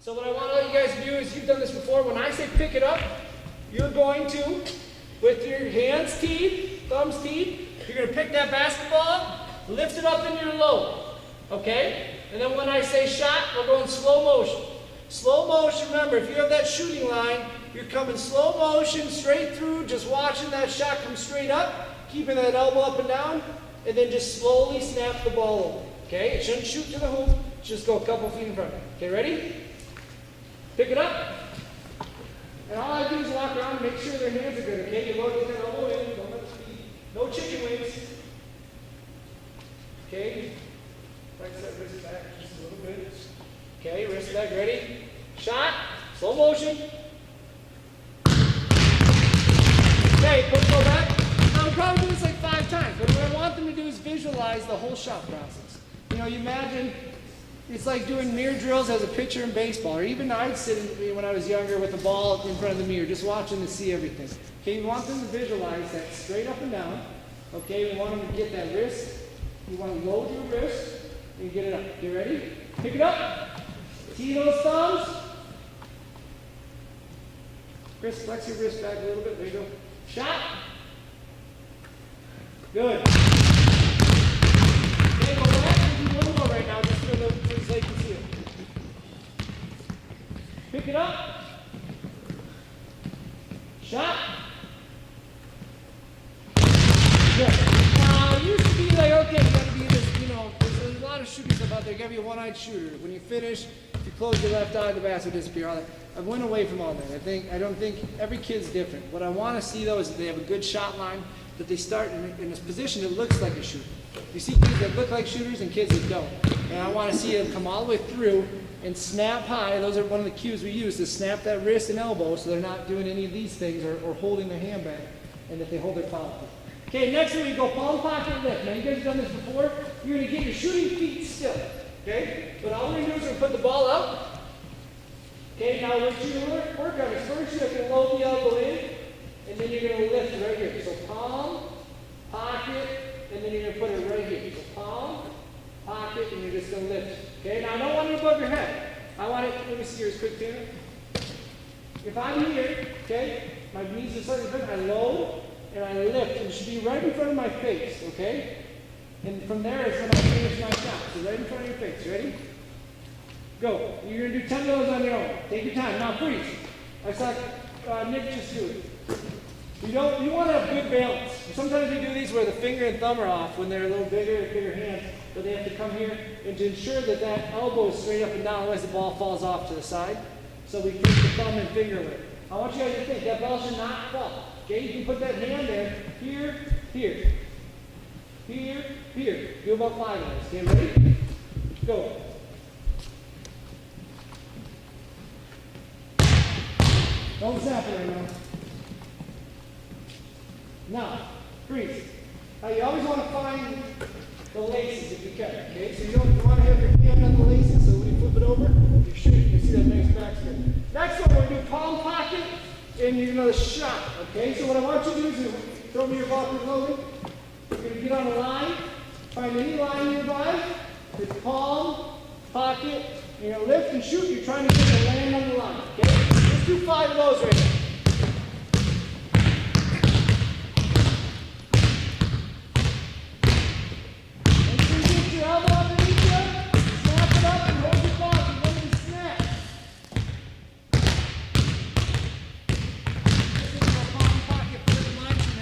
So what I want all you guys to do is, you've done this before, when I say pick it up, you're going to, with your hands teed, thumbs teed, you're going to pick that basketball up, lift it up in your load, okay? And then when I say shot, we're going slow motion. Slow motion, remember, if you have that shooting line, you're coming slow motion, straight through, just watching that shot come straight up, keeping that elbow up and down, and then just slowly snap the ball over, okay? It shouldn't shoot to the hoop, just go a couple feet in front of you. Okay, ready? Pick it up. And all I do is walk around and make sure their hands are good, okay? You load that elbow in, don't let the feet, no chicken wings. Okay? Flex that wrist back just a little bit. Okay, wrist back, ready? Shot, slow motion. Okay, push go back. Now we'll probably do this like 5 times, but what I want them to do is visualize the whole shot process. You know, you imagine, it's like doing mirror drills as a pitcher in baseball, or even I'd sit when I was younger with the ball in front of the mirror, just watching to see everything. Okay, you want them to visualize that straight up and down. Okay, we want them to get that wrist. You want to load your wrist and get it up. Okay, ready? Pick it up. Tee those thumbs. Chris, flex your wrist back a little bit. There you go. Shot. Good. Okay, go back and do one more right now, just so they can see it. Pick it up. Shot. Good. Now, it used to be like, okay, you got to be this, you know, there's a lot of shooters about there. You got to be a one-eyed shooter. When you finish, if you close your left eye, the basket will disappear. All that. I went away from all that. I don't think every kid's different. What I want to see though is that they have a good shot line, that they start in this position that looks like a shooter. You see kids that look like shooters and kids that don't. And I want to see them come all the way through and snap high. Those are one of the cues we use, to snap that wrist and elbow so they're not doing any of these things or holding their hand back, and that they hold their palm. Okay, next one we go palm pocket lift. Now you guys have done this before. You're going to get your shooting feet still. Okay? But all we're going to do is we're going to put the ball up. Okay, now what you're going to work on is first you're going to load the elbow in, and then you're going to lift right here. So palm, pocket, and then you're going to put it right here. So palm, pocket, and you're just going to lift. Okay, now I don't want it above your head. I want it, let me see yours quick, Tina. If I'm here, okay, my knees are slightly bent, I load, and I lift, and it should be right in front of my face, okay? And from there is when I finish my shot. So right in front of your face, ready? Go. You're going to do 10 of those on your own. Take your time. Now freeze. I saw Nick just do it. You want to have good balance. Sometimes they do these where the finger and thumb are off when they're a little bigger hands, but they have to come here and to ensure that that elbow is straight up and down, otherwise the ball falls off to the side. So we keep the thumb and finger away. I want you guys to think that ball should not fall. Okay, you can put that hand there, here, here, here, here. Do about 5 of those. Okay, ready? Go. Don't snap it right now. Now, freeze. Now you always want to find the laces if you can. Okay, so you want to have your hand on the laces, so when you flip it over, you're shooting. You see that nice backspin. Next one, we're going to do palm pocket and you're going to shot. Okay, so what I want you to do is throw me your ball for loading. You're going to get on a line, find any line nearby. It's palm, pocket, and you're going to lift and shoot. You're trying to get it to land on the line. Okay, let's do 5 of those right now.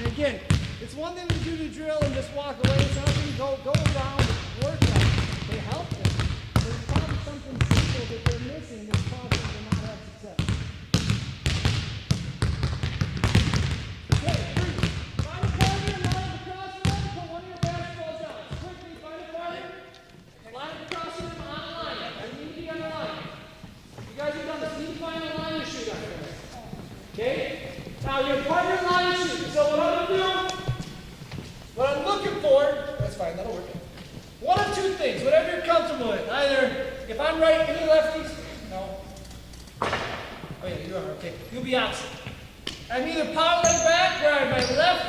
Again, it's one thing to do the drill and just walk away. It's another thing to go around and work on it. They help them. There's probably something simple that they're missing that's causing them to not have success. Okay, freeze. Find a partner and line up across the line. Put one of your basketballs down. Quickly find a partner and line up across the line on the line. I need to be on the line. You guys have done this. You need to find a line to shoot on there. Okay? Now your partner line shoot. So what I'm going to do, what I'm looking for, that's fine, that'll work. One of 2 things, whatever you're comfortable with. Either, if I'm right, any lefties? No. Oh yeah, you are, okay. You'll be opposite. I'm either power leg back, where I have my left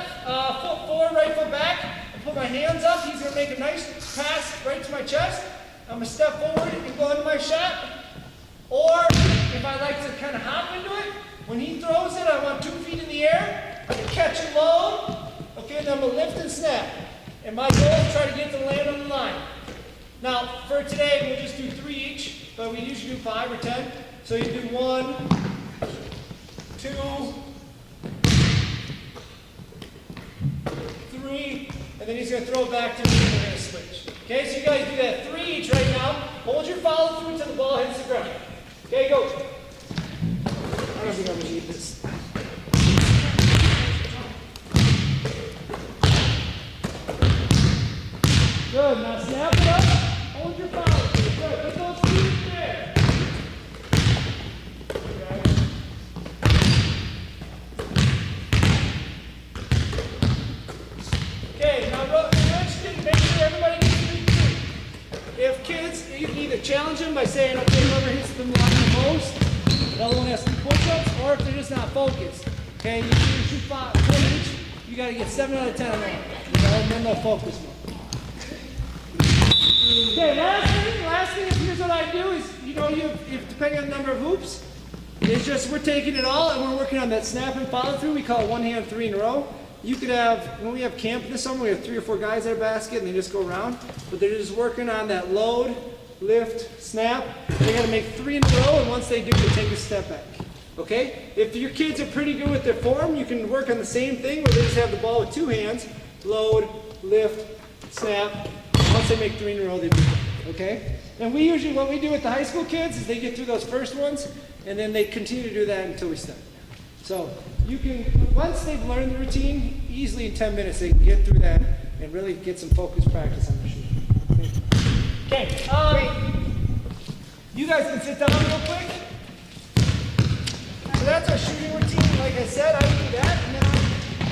foot forward, right foot back, and put my hands up. He's going to make a nice pass right to my chest. I'm going to step forward and go into my shot. Or if I like to kind of hop into it, when he throws it, I want 2 feet in the air, I can catch and load, okay, then I'm gonna lift and snap. And my goal is try to get to land on the line. Now, for today, we'll just do 3 each, but we usually do 5 or 10. So you do 1, 2, 3, and then he's gonna throw it back to me and we're gonna switch. Okay, so you guys do that 3 each right now. Hold your follow through until the ball hits the ground. Okay, go. I don't think I'm gonna need this. Good, now snap it up, hold your follow through. Good, put those feet there. Okay, now switch, make sure everybody gets 3. If kids, you can either challenge them by saying, okay, whoever hits the line the most, the other one has 2 push-ups, or if they're just not focused. Okay, you shoot 5 each, you gotta get 7 out of 10 on that. You know, and then they'll focus more. Okay, last thing is here's what I do is, you know, if depending on the number of hoops, it's just we're taking it all and we're working on that snap and follow through. We call it 1 hand 3 in a row. You could have, when we have camp this summer, we have 3 or 4 guys at a basket and they just go around, but they're just working on that load, lift, snap. They gotta make 3 in a row, and once they do, they take a step back. Okay? If your kids are pretty good with their form, you can work on the same thing where they just have the ball with 2 hands, load, lift, snap. Once they make 3 in a row, they do it. Okay? And we usually, what we do with the high school kids is they get through those first ones, and then they continue to do that until we stop. So you can, once they've learned the routine, easily in 10 minutes they can get through that and really get some focused practice on the shooting. Okay, you guys can sit down real quick. So that's our shooting routine. Like I said, I do that, and then I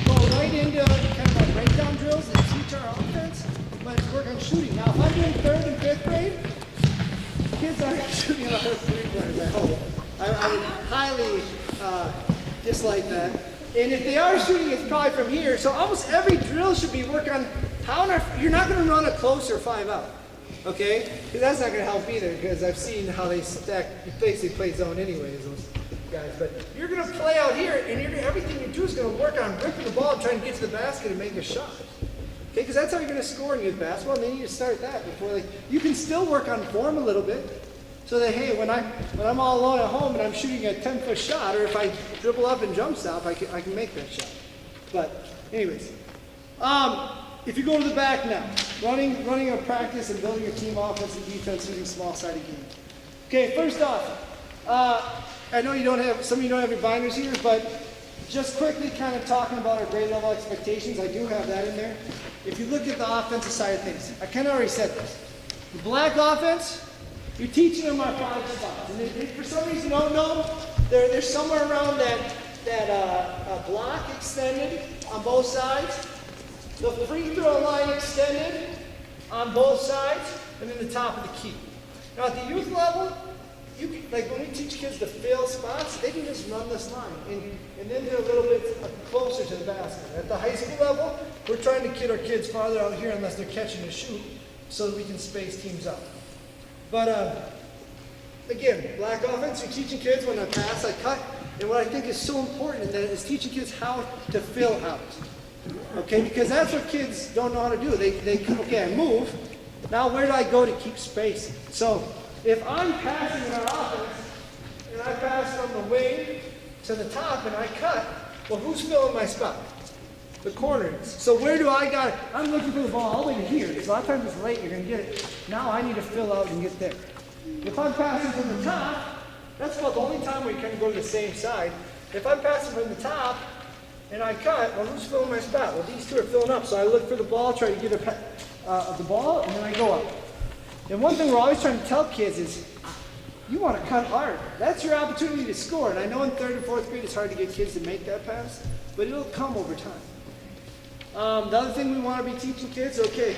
go right into kind of like breakdown drills and teach our offense, but it's work on shooting. Now, if I'm doing 3rd and 5th grade, kids aren't shooting a lot of 3-pointers at home. I would highly dislike that. And if they are shooting, it's probably from here. So almost every drill should be work on how you're not going to run a closer 5 out. Okay? Because that's not going to help either, because I've seen how they stack, you basically play zone anyways, those guys. But you're going to play out here, and everything you do is going to work on ripping the ball and trying to get to the basket and make a shot. Okay? Because that's how you're going to score in youth basketball, and then you start that before, like, you can still work on form a little bit. So that, hey, when I'm all alone at home and I'm shooting a 10-foot shot, or if I dribble up and jump stop, I can make that shot. But anyways, if you go to the back now, running a practice and building a team offense and defense using small-sided games. Okay, first off, I know some of you don't have your binders here, but just quickly kind of talking about our grade level expectations, I do have that in there. If you look at the offensive side of things, I kind of already said this. The black offense, you're teaching them our 5 spots. And they, for some reason, don't know, they're somewhere around that block extended on both sides, the free throw line extended on both sides, and then the top of the key. Now at the youth level, you can, like when we teach kids to fill spots, they can just run this line and then they're a little bit closer to the basket. At the high school level, we're trying to get our kids farther out here unless they're catching a shoot so that we can space teams out. But again, black offense, you're teaching kids when I pass, I cut, and what I think is so important in that is teaching kids how to fill out. Okay, because that's what kids don't know how to do. Okay, I move, now where do I go to keep space? So if I'm passing in our offense, and I pass from the wing to the top and I cut, well, who's filling my spot? The corners. So where do I got it? I'm looking for the ball all the way to here. Because a lot of times it's late, you're going to get it. Now I need to fill out and get there. If I'm passing from the top, that's about the only time we can go to the same side. If I'm passing from the top and I cut, well, who's filling my spot? Well, these two are filling up. So I look for the ball, try to get the ball, and then I go up. And one thing we're always trying to tell kids is, you want to cut hard. That's your opportunity to score. And I know in 3rd and 4th grade it's hard to get kids to make that pass, but it'll come over time. The other thing we want to be teaching kids, okay,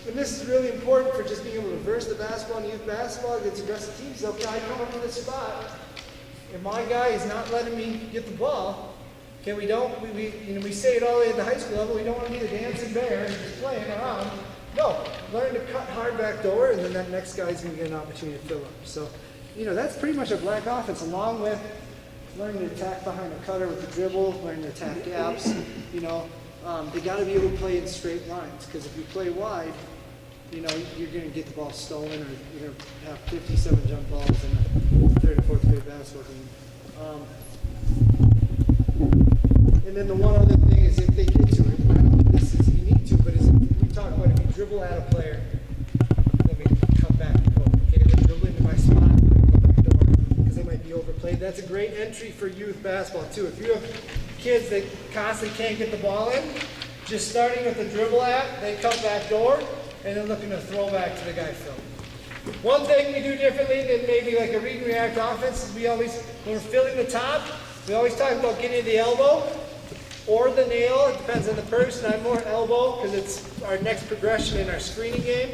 and this is really important for just being able to reverse the basketball and youth basketball against aggressive teams. Okay, I come up to this spot, and my guy is not letting me get the ball. Okay, we say it all the way at the high school level, we don't want to be the dancing bear and just playing around. No, learn to cut hard back door, and then that next guy's going to get an opportunity to fill up. So that's pretty much a black offense, along with learning to attack behind the cutter with the dribble, learning to attack gaps. They got to be able to play in straight lines, because if you play wide, you're going to get the ball stolen, or you're going to have 57 jump balls in a third or fourth grade basketball game. And then the one other thing is, if they get to it, I don't think this is unique to, but is we talk about if you dribble at a player, let me come back and go. Okay, let me dribble into my spot, because they might be overplayed. That's a great entry for youth basketball too. If you have kids that constantly can't get the ball in, just starting with the dribble at, they come back door, and then looking to throw back to the guy Phil. One thing we do differently than maybe like a read and react offense is when we're filling the top, we always talk about getting the elbow or the nail. It depends on the person. I'm more elbow because it's our next progression in our screening game.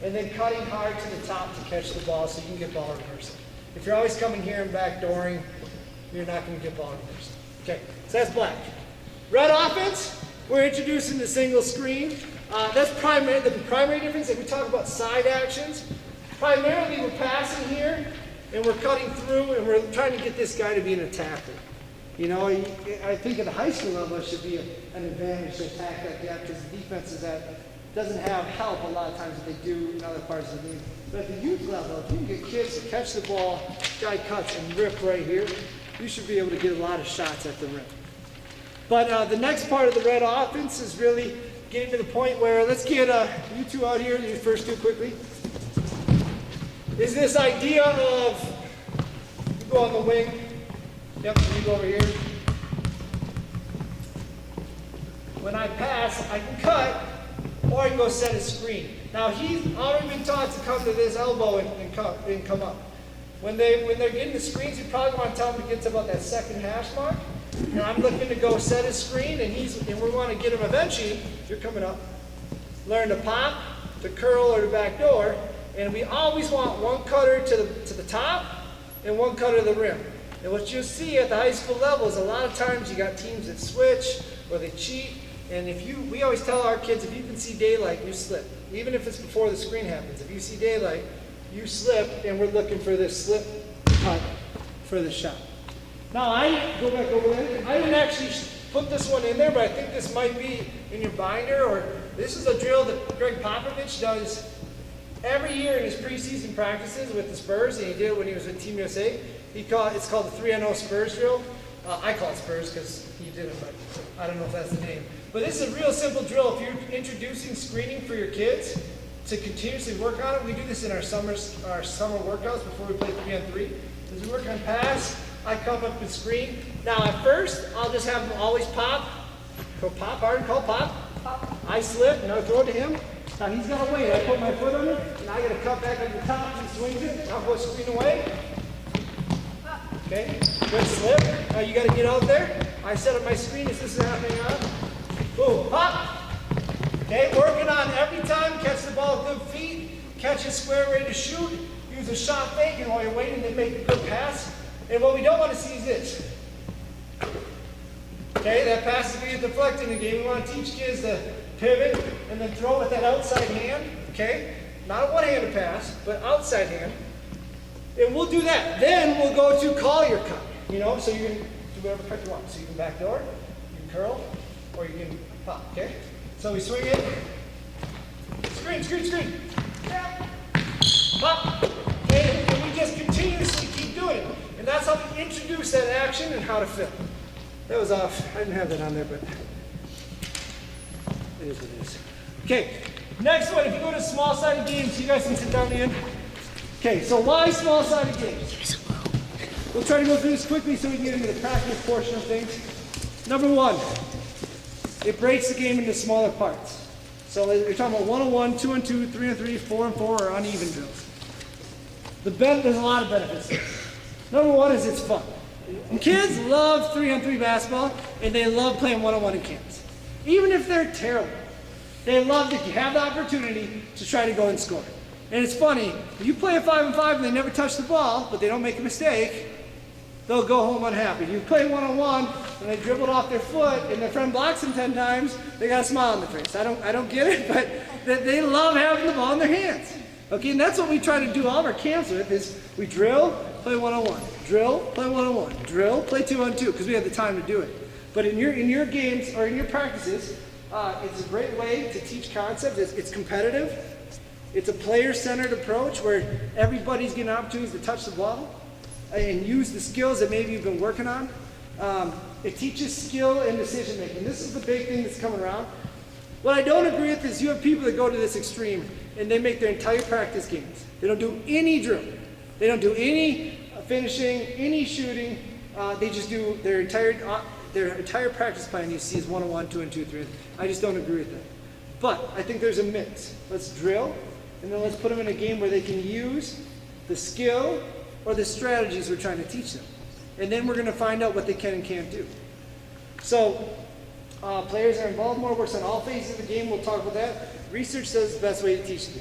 And then cutting hard to the top to catch the ball so you can get ball reversal. If you're always coming here and backdooring, you're not going to get ball reversal. Okay, so that's black. Red offense, we're introducing the single screen. That's the primary difference. If we talk about side actions, primarily we're passing here and we're cutting through and we're trying to get this guy to be an attacker. I think at the high school level it should be an advantage to attack that gap, because the defenses that doesn't have help a lot of times that they do in other parts of the game. But at the youth level, if you can get kids to catch the ball, guy cuts and rip right here, you should be able to get a lot of shots at the rim. But the next part of the red offense is really getting to the point where, let's get you two out here, you first two quickly, is this idea of, you go on the wing, yep, you go over here. When I pass, I can cut, or I can go set a screen. Now he's already been taught to come to this elbow and come up. When they're getting the screens, you probably want to tell them to get to about that second hash mark. And I'm looking to go set a screen, and we want to get him eventually. You're coming up. Learn to pop, the curl, or the back door. And we always want one cutter to the top and one cutter to the rim. And what you'll see at the high school level is a lot of times you got teams that switch or they cheat. And we always tell our kids, if you can see daylight, you slip. Even if it's before the screen happens. If you see daylight, you slip, and we're looking for this slip cut for the shot. Now I go back over there. I didn't actually put this one in there, but I think this might be in your binder, or this is a drill that Greg Popovich does every year in his preseason practices with the Spurs, and he did it when he was with Team USA. It's called the 3-0 Spurs drill. I call it Spurs because he did it, but I don't know if that's the name. But this is a real simple drill. If you're introducing screening for your kids to continuously work on it, we do this in our summer workouts before we play 3-on-3. As we work on pass, I come up and screen. Now at first, I'll just have them always pop. Go pop, hard, call pop. I slip, and I'll throw it to him. Now he's got to wait. I put my foot on it, and I got to cut back on the top. He swings it. I'll go screen away. Okay, good slip. Now you got to get out there. I set up my screen as this is happening on. Boom, pop. Okay, working on every time. Catch the ball with good feet. Catch it square, ready to shoot. Use a shot fake, and while you're waiting, they make a good pass. And what we don't want to see is this. Okay, that pass is going to get deflected in the game. We want to teach kids to pivot and then throw with that outside hand. Okay, not a one-handed pass, but outside hand. And we'll do that. Then we'll go to call your cut. So you can do whatever cut you want. So you can backdoor, you can curl, or you can pop. Okay. So we swing it. Screen, screen, screen. Pop. Okay. And we just continuously keep doing it. And that's how we introduce that action and how to fill. That was off. I didn't have that on there, but it is what it is. Okay. Next one. If you go to small-sided games, you guys can sit down in. Okay, so why small-sided games? We'll try to go through this quickly so we can get into the practice portion of things. Number one, it breaks the game into smaller parts. So you're talking about 1-on-1, 2-on-2, 3-on-3, 4-on-4, or uneven drills. There's a lot of benefits to this. Number one is it's fun. And kids love 3-on-3 basketball, and they love playing 1-on-1 in camps. Even if they're terrible, they love to have the opportunity to try to go and score. And it's funny, if you play a 5-on-5 and they never touch the ball, but they don't make a mistake, they'll go home unhappy. You play 1-on-1 and they dribble it off their foot and their friend blocks them 10 times, they got a smile on their face. I don't get it, but they love having the ball in their hands. Okay, and that's what we try to do all of our camps with is we drill, play one-on-one, drill, play one-on-one, drill, play two-on-two, because we have the time to do it. But in your games or in your practices, it's a great way to teach concepts. It's competitive. It's a player-centered approach where everybody's getting opportunities to touch the ball and use the skills that maybe you've been working on. It teaches skill and decision making. This is the big thing that's coming around. What I don't agree with is you have people that go to this extreme and they make their entire practice games. They don't do any drill. They don't do any finishing, any shooting. They just do their entire practice plan you see is 1-on-1, 2-on-2, 3. I just don't agree with that. But I think there's a mix. Let's drill, and then let's put them in a game where they can use the skill or the strategies we're trying to teach them. And then we're going to find out what they can and can't do. So players are involved more, works on all phases of the game. We'll talk about that. Research says the best way to teach the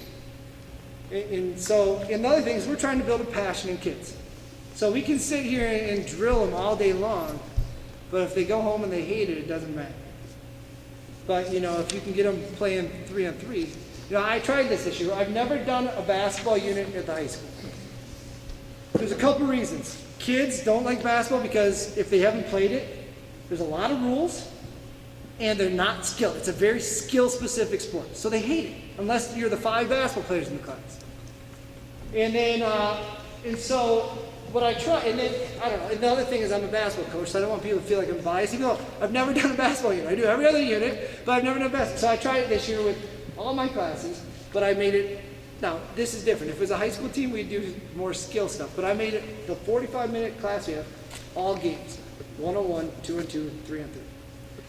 game. And so another thing is we're trying to build a passion in kids. So we can sit here and drill them all day long, but if they go home and they hate it, it doesn't matter. But, if you can get them playing 3-on-3. I tried this year. I've never done a basketball unit at the high school. There's a couple reasons. Kids don't like basketball because if they haven't played it, there's a lot of rules, and they're not skilled. It's a very skill-specific sport, so they hate it, unless you're the 5 basketball players in the class. And then, and so what I try, and then, I don't know, and the other thing is I'm a basketball coach, so I don't want people to feel like I'm biased, even though I've never done a basketball unit. I do every other unit, but I've never done basketball. So I tried it this year with all my classes, but I made it. Now, this is different. If it was a high school team, we'd do more skill stuff. But I made it the 45-minute class we have, all games. 1-on-1, 2-on-2, 3-on-3.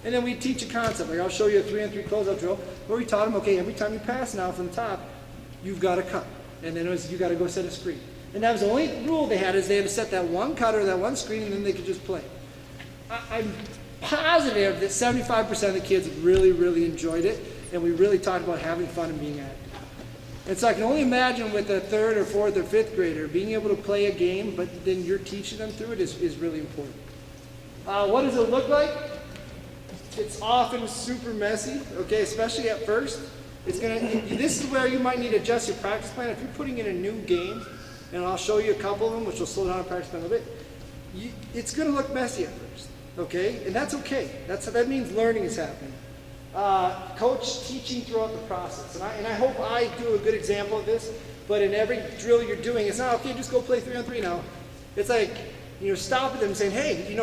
And then we teach a concept. Like I'll show you a 3-on-3 closeout drill where we taught them, okay, every time you pass now from the top, you've got to cut. And then it was, you got to go set a screen. And that was the only rule they had is they had to set that one cut or that one screen, and then they could just play. I'm positive that 75% of the kids really, really enjoyed it. And we really talked about having fun and being active. And so I can only imagine with a 3rd or 4th or 5th grader, being able to play a game, but then you're teaching them through it is really important. What does it look like? It's often super messy, okay, especially at first. This is where you might need to adjust your practice plan. If you're putting in a new game, and I'll show you a couple of them, which will slow down our practice plan a little bit, it's going to look messy at first, okay? And that's okay. That means learning is happening. Coach teaching throughout the process. And I hope I do a good example of this, but in every drill you're doing, it's not, okay, just go play 3-on-3 now. It's like, stopping them and saying, hey,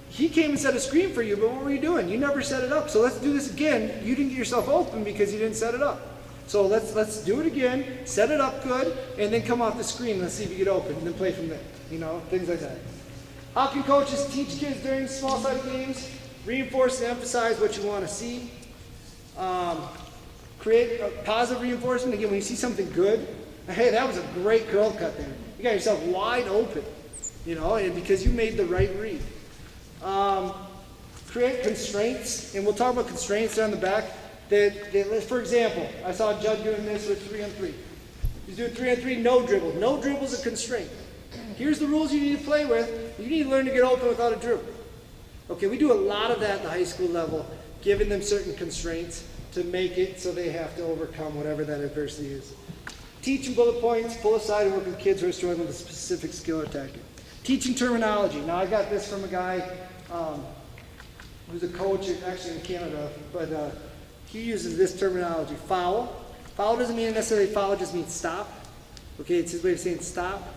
he came and set a screen for you, but what were you doing? You never set it up. So let's do this again. You didn't get yourself open because you didn't set it up. So let's do it again, set it up good, and then come off the screen. Let's see if you get open, and then play from there. Things like that. How can coaches teach kids during small-sided games? Reinforce and emphasize what you want to see. Create a positive reinforcement. Again, when you see something good, hey, that was a great curl cut there. You got yourself wide open, and because you made the right read. Create constraints, and we'll talk about constraints there on the back. For example, I saw Judd doing this with 3-on-3. He's doing 3-on-3, no dribble. No dribble is a constraint. Here's the rules you need to play with. You need to learn to get open without a dribble. Okay, we do a lot of that at the high school level, giving them certain constraints to make it so they have to overcome whatever that adversity is. Teaching bullet points, pull aside and work with kids who are struggling with a specific skill or tactic. Teaching terminology. Now, I got this from a guy who's a coach actually in Canada, but he uses this terminology, foul. Foul doesn't mean necessarily foul, it just means stop. Okay, it's his way of saying stop.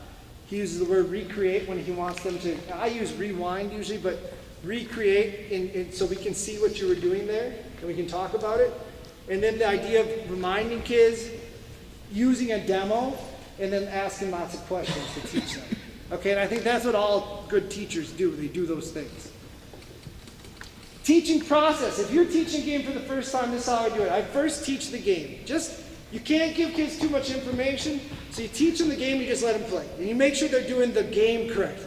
He uses the word recreate when he wants them to, I use rewind usually, but recreate so we can see what you were doing there and we can talk about it. And then the idea of reminding kids, using a demo, and then asking lots of questions to teach them. Okay, and I think that's what all good teachers do. They do those things. Teaching process. If you're teaching a game for the first time, this is how I do it. I first teach the game. You can't give kids too much information, so you teach them the game, you just let them play. And you make sure they're doing the game correctly.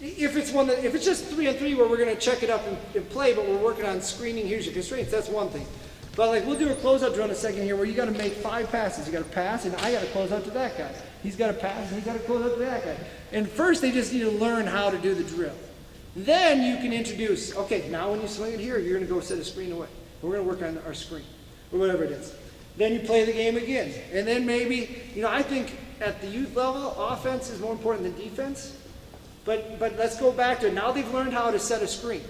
If it's just 3-on-3 where we're going to check it up and play, but we're working on screening, here's your constraints, that's one thing. But we'll do a closeout drill in a second here where you got to make 5 passes. You got to pass, and I got to close out to that guy. He's got to pass, and he's got to close out to that guy. And first, they just need to learn how to do the drill. Then you can introduce, okay, now when you swing it here, you're going to go set a screen away. We're going to work on our screen, or whatever it is. Then you play the game again. And then maybe, I think at the youth level, offense is more important than defense. But let's go back to it. Now they've learned how to set a screen.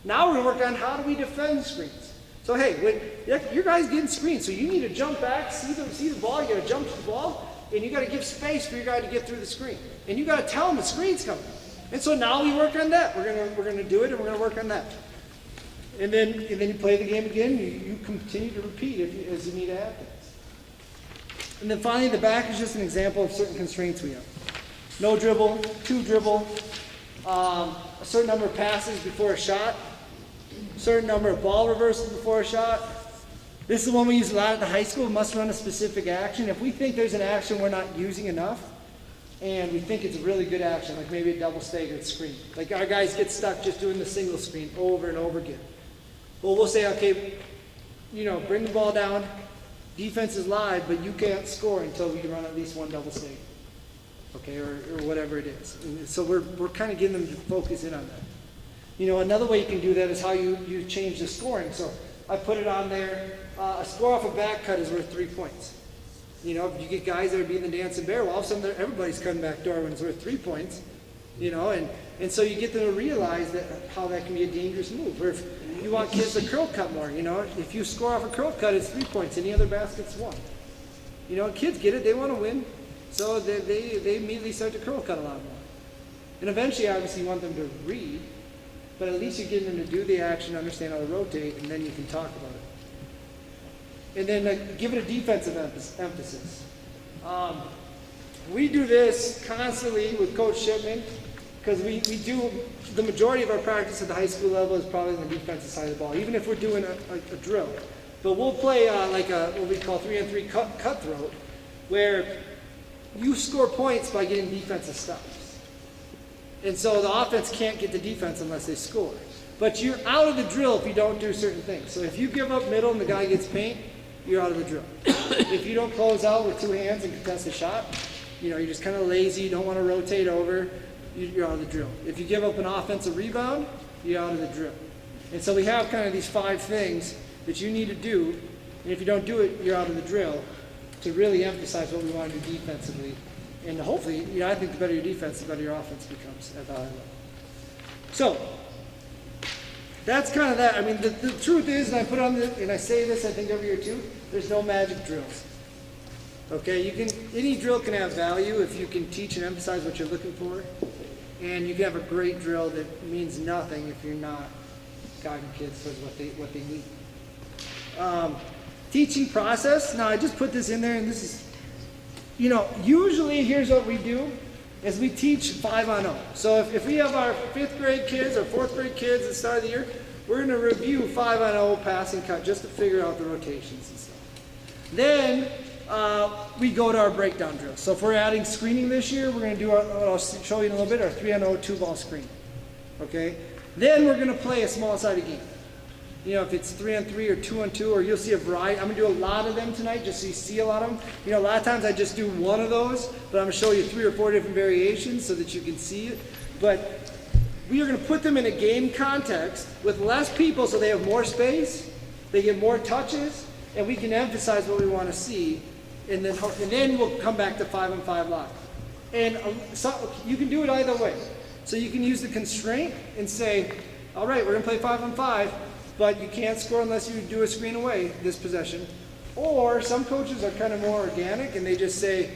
Now we're working on how do we defend screens. So hey, your guy's getting screens, so you need to jump back, see the ball, you got to jump to the ball, and you got to give space for your guy to get through the screen. And you got to tell him the screen's coming. And so now we work on that. We're gonna do it, and we're gonna work on that. And then you play the game again. You continue to repeat as you need to add things. And then finally, the back is just an example of certain constraints we have. No dribble, 2 dribble, a certain number of passes before a shot, a certain number of ball reversals before a shot. This is the one we use a lot at the high school. Must run a specific action. If we think there's an action we're not using enough, and we think it's a really good action, like maybe a double staggered screen. Like our guys get stuck just doing the single screen over and over again. Well, we'll say, okay, bring the ball down. Defense is live, but you can't score until we run at least one double stagger. Okay, or whatever it is. And so we're kind of getting them to focus in on that. Another way you can do that is how you change the scoring. So I put it on there. A score off a back cut is worth 3 points. If you get guys that are being the dancing bear, well, all of a sudden everybody's cutting back door when it's worth 3 points. And so you get them to realize how that can be a dangerous move. Or if you want kids to curl cut more, if you score off a curl cut, it's 3 points. Any other basket's 1. Kids get it; they want to win, so they immediately start to curl cut a lot more. And eventually, obviously, you want them to read, but at least you're getting them to do the action, understand how to rotate, and then you can talk about it. And then give it a defensive emphasis. We do this constantly with Coach Shipman because we do the majority of our practice at the high school level is probably on the defensive side of the ball, even if we're doing a drill. But we'll play like what we call 3-on-3 cutthroat, where you score points by getting defensive stops. And so the offense can't get the defense unless they score. But you're out of the drill if you don't do certain things. So if you give up middle and the guy gets paint, you're out of the drill. If you don't close out with 2 hands and contest a shot, you're just kind of lazy, you don't want to rotate over, you're out of the drill. If you give up an offensive rebound, you're out of the drill. And so we have kind of these 5 things that you need to do, and if you don't do it, you're out of the drill, to really emphasize what we want to do defensively. And hopefully, I think the better your defense, the better your offense becomes at the high level. So, that's kind of that. I mean, the truth is, and I put on this, and I say this, I think every year too, there's no magic drills. Okay, any drill can have value if you can teach and emphasize what you're looking for, and you can have a great drill that means nothing if you're not guiding kids towards what they need. Teaching process. Now, I just put this in there, and this is, usually here's what we do. Is we teach 5-on-0. So if we have our 5th grade kids or 4th grade kids at the start of the year, we're going to review 5-on-0 pass and cut just to figure out the rotations and stuff. Then we go to our breakdown drill. So if we're adding screening this year, we're going to do what I'll show you in a little bit, our 3-on-0 2-ball screen. Okay? Then we're going to play a small-sided game. If it's 3-on-3 or 2-on-2, or you'll see a variety. I'm going to do a lot of them tonight just so you see a lot of them. A lot of times I just do one of those, but I'm going to show you 3 or 4 different variations so that you can see it. But we are going to put them in a game context with less people so they have more space, they get more touches, and we can emphasize what we want to see. And then we'll come back to 5-on-5 live. And so you can do it either way. So you can use the constraint and say, all right, we're going to play 5-on-5, but you can't score unless you do a screen away this possession. Or some coaches are kind of more organic and they just say,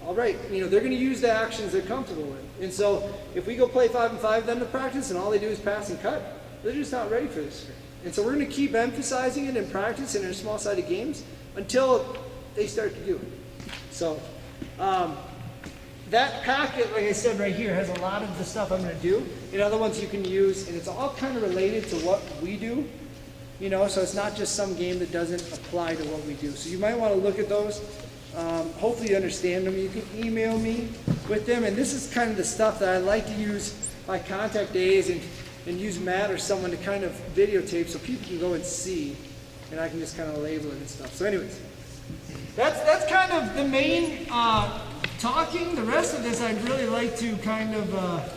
all right, they're going to use the actions they're comfortable with. And so if we go play 5-on-5 then to practice and all they do is pass and cut, they're just not ready for this screen. And so we're going to keep emphasizing it in practice and in small-sided games until they start to do it. So that packet, like I said right here, has a lot of the stuff I'm going to do and other ones you can use, and it's all kind of related to what we do. So it's not just some game that doesn't apply to what we do. So you might want to look at those. Hopefully you understand them. You can email me with them. And this is kind of the stuff that I like to use my contact days and use Matt or someone to kind of videotape so people can go and see. And I can just kind of label it and stuff. So anyways, that's kind of the main talking. The rest of this I'd really like to kind of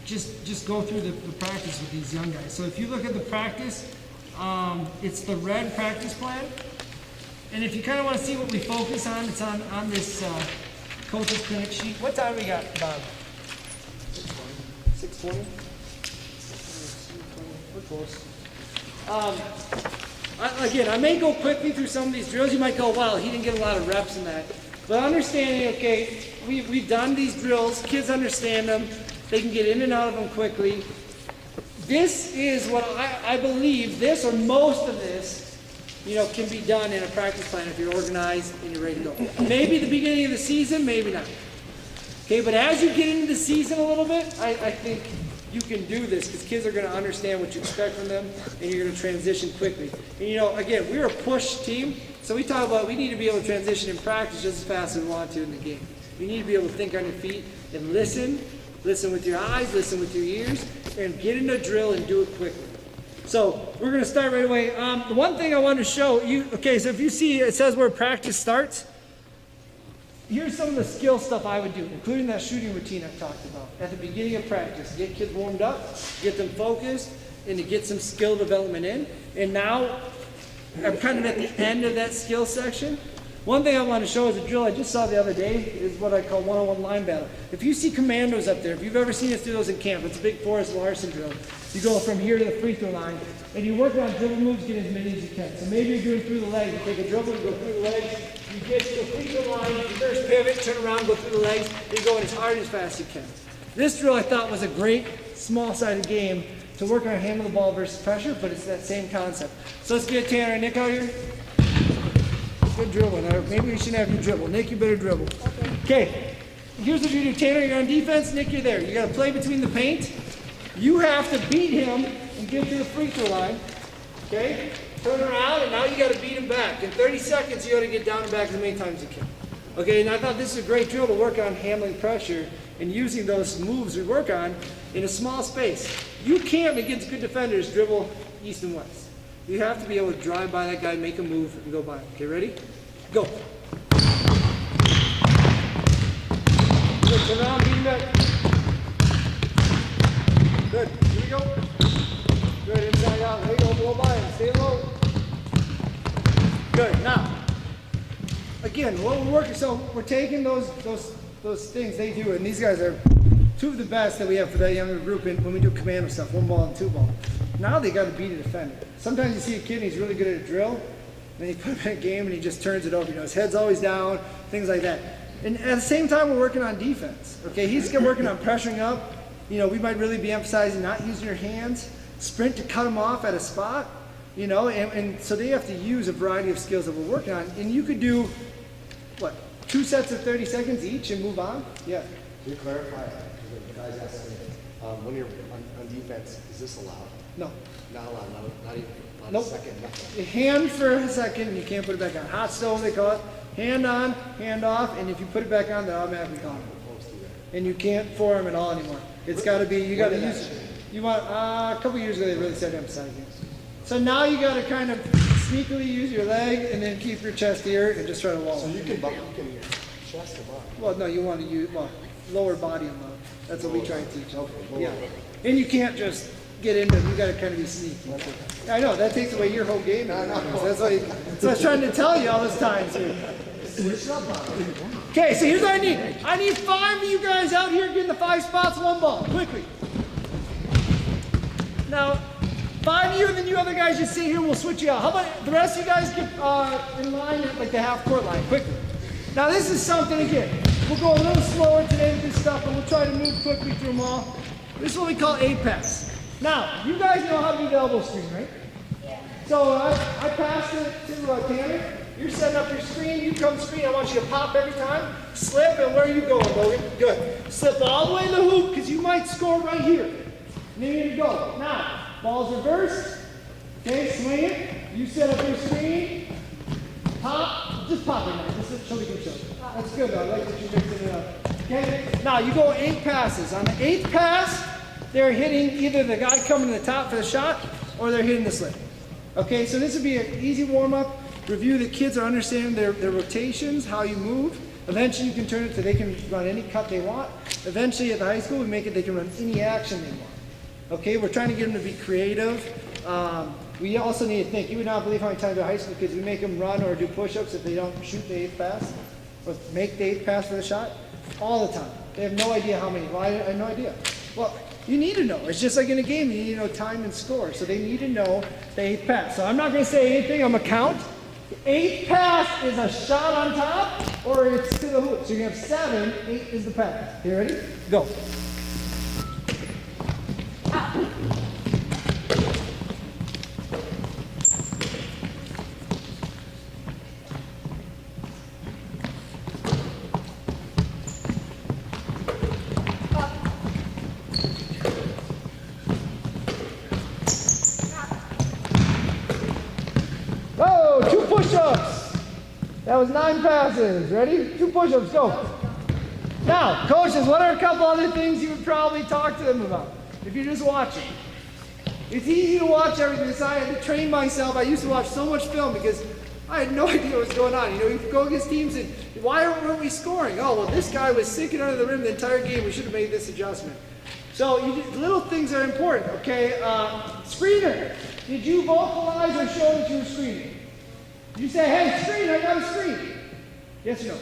just go through the practice with these young guys. So if you look at the practice, it's the red practice plan. And if you kind of want to see what we focus on, it's on this coach's clinic sheet. What time we got, Bob? 6:20. 6:20. We're close. Again, I may go quickly through some of these drills. You might go, wow, he didn't get a lot of reps in that. But understanding, okay, we've done these drills. Kids understand them. They can get in and out of them quickly. This is what I believe, this or most of this, can be done in a practice plan if you're organized and you're ready to go. Maybe the beginning of the season, maybe not. Okay, but as you get into the season a little bit, I think you can do this because kids are going to understand what you expect from them and you're going to transition quickly. And again, we're a push team, so we talk about we need to be able to transition in practice just as fast as we want to in the game. You need to be able to think on your feet and listen with your eyes, listen with your ears, and get in a drill and do it quickly. So we're going to start right away. The one thing I want to show you, okay, so if you see it says where practice starts, here's some of the skill stuff I would do, including that shooting routine I've talked about at the beginning of practice. Get kids warmed up, get them focused, and to get some skill development in. And now I'm kind of at the end of that skill section. One thing I want to show is a drill I just saw the other day is what I call one-on-one line battle. If you see commandos up there, if you've ever seen us do those in camp, it's a big Forrest Larson drill. You go from here to the free throw line, and you work on dribble moves, get as many as you can. So maybe you're doing through the legs. You take a dribble, you go through the legs, you get to the free throw line, you first pivot, turn around, go through the legs, and you're going as hard and as fast as you can. This drill I thought was a great small-sided game to work on handling the ball versus pressure, but it's that same concept. So let's get Tanner and Nick out here. Good dribbling. Maybe we shouldn't have you dribble. Nick, you better dribble. Okay. Here's what you do. Tanner, you're on defense. Nick, you're there. You got to play between the paint. You have to beat him and get to the free throw line. Okay? Turn around, and now you got to beat him back. In 30 seconds, you got to get down and back as many times as you can. Okay, and I thought this is a great drill to work on handling pressure and using those moves we work on in a small space. You can't, against good defenders, dribble east and west. You have to be able to drive by that guy, make a move, and go by him. Okay, ready? Go. Good, turn around, beat him back. Good, here we go. Good, inside out, there you go, blow by him, stay low. Good, now, again, what we're working, so we're taking those things they do, and these guys are two of the best that we have for that younger group when we do commando stuff, 1 ball and 2 ball. Now they got to beat a defender. Sometimes you see a kid and he's really good at a drill, and then you put him in a game and he just turns it over. His head's always down, things like that. And at the same time, we're working on defense. Okay, he's working on pressuring up. We might really be emphasizing not using your hands, sprint to cut him off at a spot. And so they have to use a variety of skills that we're working on. And you could do, 2 sets of 30 seconds each and move on? Yeah. Can you clarify, because the guys asked me, when you're on defense, is this allowed? No. Not allowed, not even on Nope. a second, nothing. Hand for a second and you can't put it back on. Hot stove, they call it. Hand on, hand off, and if you put it back on, they're automatically gone. And you can't form at all anymore. It's got to be, you got to use it. You want, a couple years ago, they really started emphasizing it. So now you got to kind of sneakily use your leg and then keep your chest here and just try to wall. So you can chest or body? Well, no, you want to use, lower body and low. That's what we try to teach. Okay, yeah. And you can't just get into them. You got to kind of be sneaky. I know, that takes away your whole game. That's what I was trying to tell you all this time. Okay, so here's what I need. I need 5 of you guys out here getting the 5 spots, 1 ball, quickly. Now, 5 of you, and then you other guys just sit here and we'll switch you out. How about the rest of you guys get in line at the half-court line, quickly. Now this is something, again, we'll go a little slower today with this stuff, but we'll try to move quickly through them all. This is what we call A-pass. Now, you guys know how to do the elbow screen, right? Yeah. So I passed it to Tanner. You're setting up your screen, you come screen, I want you to pop every time. Slip, and where are you going, Logan? Good. Slip all the way to the hoop, because you might score right here. And then you go. Now, ball's reversed. Okay, swing it. You set up your screen. Pop. Just pop it now. Just so we can show. That's good, though. I like that you're mixing it up. Okay? Now, you go 8 passes. On the 8th pass, they're hitting either the guy coming to the top for the shot, or they're hitting the slip. Okay, so this would be an easy warm-up. Review the kids are understanding their rotations, how you move. Eventually you can turn it to they can run any cut they want. Eventually at the high school we make it they can run any action they want. Okay, we're trying to get them to be creative, we also need to think. You would not believe how many times our high school kids, we make them run or do push-ups if they don't shoot the 8th pass or make the 8th pass for the shot. All the time. They have no idea how many. Well, I have no idea. Well, you need to know. It's just like in a game, you need to know time and score. So they need to know the 8th pass. So I'm not going to say anything. I'm going to count. The 8th pass is a shot on top or it's to the hoop. So you have 7, 8 is the pass. You ready? Go. Oh, 2 push-ups. That was 9 passes. Ready? 2 push-ups. Go. Now, coaches, what are a couple other things you would probably talk to them about if you're just watching? It's easy to watch everything. So I had to train myself. I used to watch so much film because I had no idea what was going on. You know, you go against teams and why weren't we scoring? Oh, well, this guy was sinking under the rim the entire game. We should have made this adjustment. So little things are important, okay? Screener. Did you vocalize or show that you were screening? Did you say, hey, screen, I got a screen? Yes or no?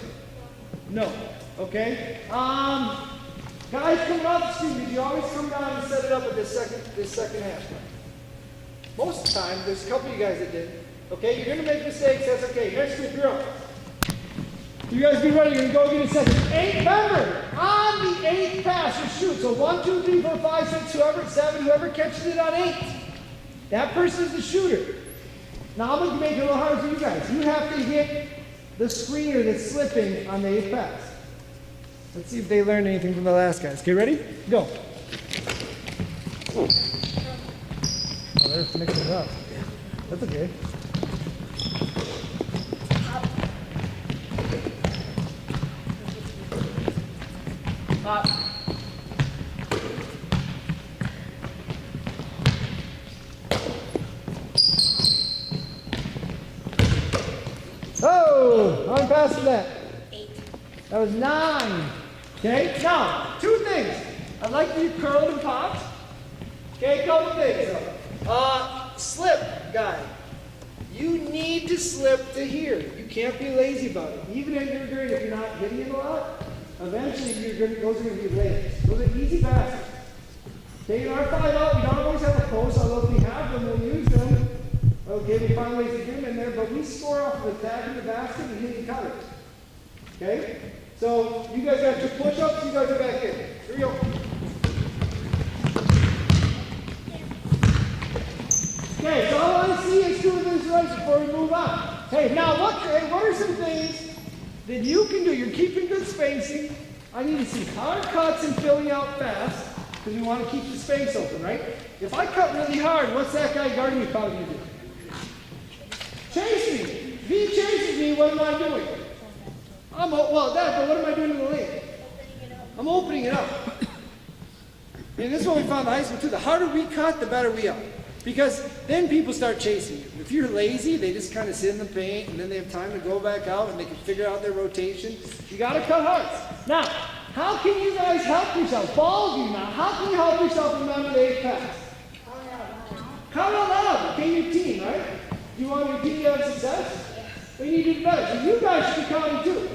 No. Okay. Guys coming off the screen, did you always come down and set it up at this second half? Most of the time, there's a couple of you guys that did. Okay, you're going to make mistakes, that's okay. Next group, you're up. You guys be ready, you're going to go get a second. 8, remember, on the 8th pass, you shoot. So 1, 2, 3, 4, 5, 6, whoever, 7, whoever catches it on 8. That person is the shooter. Now I'm going to make it a little harder for you guys. You have to hit the screener that's slipping on the 8th pass. Let's see if they learned anything from the last guys. Okay, ready? Go. Oh, they're mixing it up. That's okay. Oh, how many passes is that? 8. That was 9. Okay, now, 2 things. I'd like you curled and popped. Okay, a couple things. Slip, guy. You need to slip to here. You can't be lazy about it. Even in your grade, if you're not hitting it a lot, eventually those are going to be lazy. Those are easy passes. Okay, our 5 out, we don't always have a post, although if we have them, we'll use them. Okay, we find ways to get them in there, but we score off of attacking the basket and hitting cutters. Okay? So, you guys got your push-ups, you guys are back in. Here we go. Okay, so all I see is 2 of these runs before we move on. Hey, now what are some things that you can do? You're keeping good spacing. I need to see hard cuts and filling out fast, because we want to keep the space open, right? If I cut really hard, what's that guy guarding me probably going to do? Chase me. If he chases me, what am I doing? But what am I doing in the lane? I'm opening it up. And this is what we found in high school too. The harder we cut, the better we are. Because then people start chasing you. If you're lazy, they just kind of sit in the paint and then they have time to go back out and they can figure out their rotation. You got to cut hard. Now, how can you guys help yourself? All of you now, how can you help yourself remember the 8th pass? Count out loud. Okay, your team, right? You want your team to have success? Then you do better. So you guys should be counting too.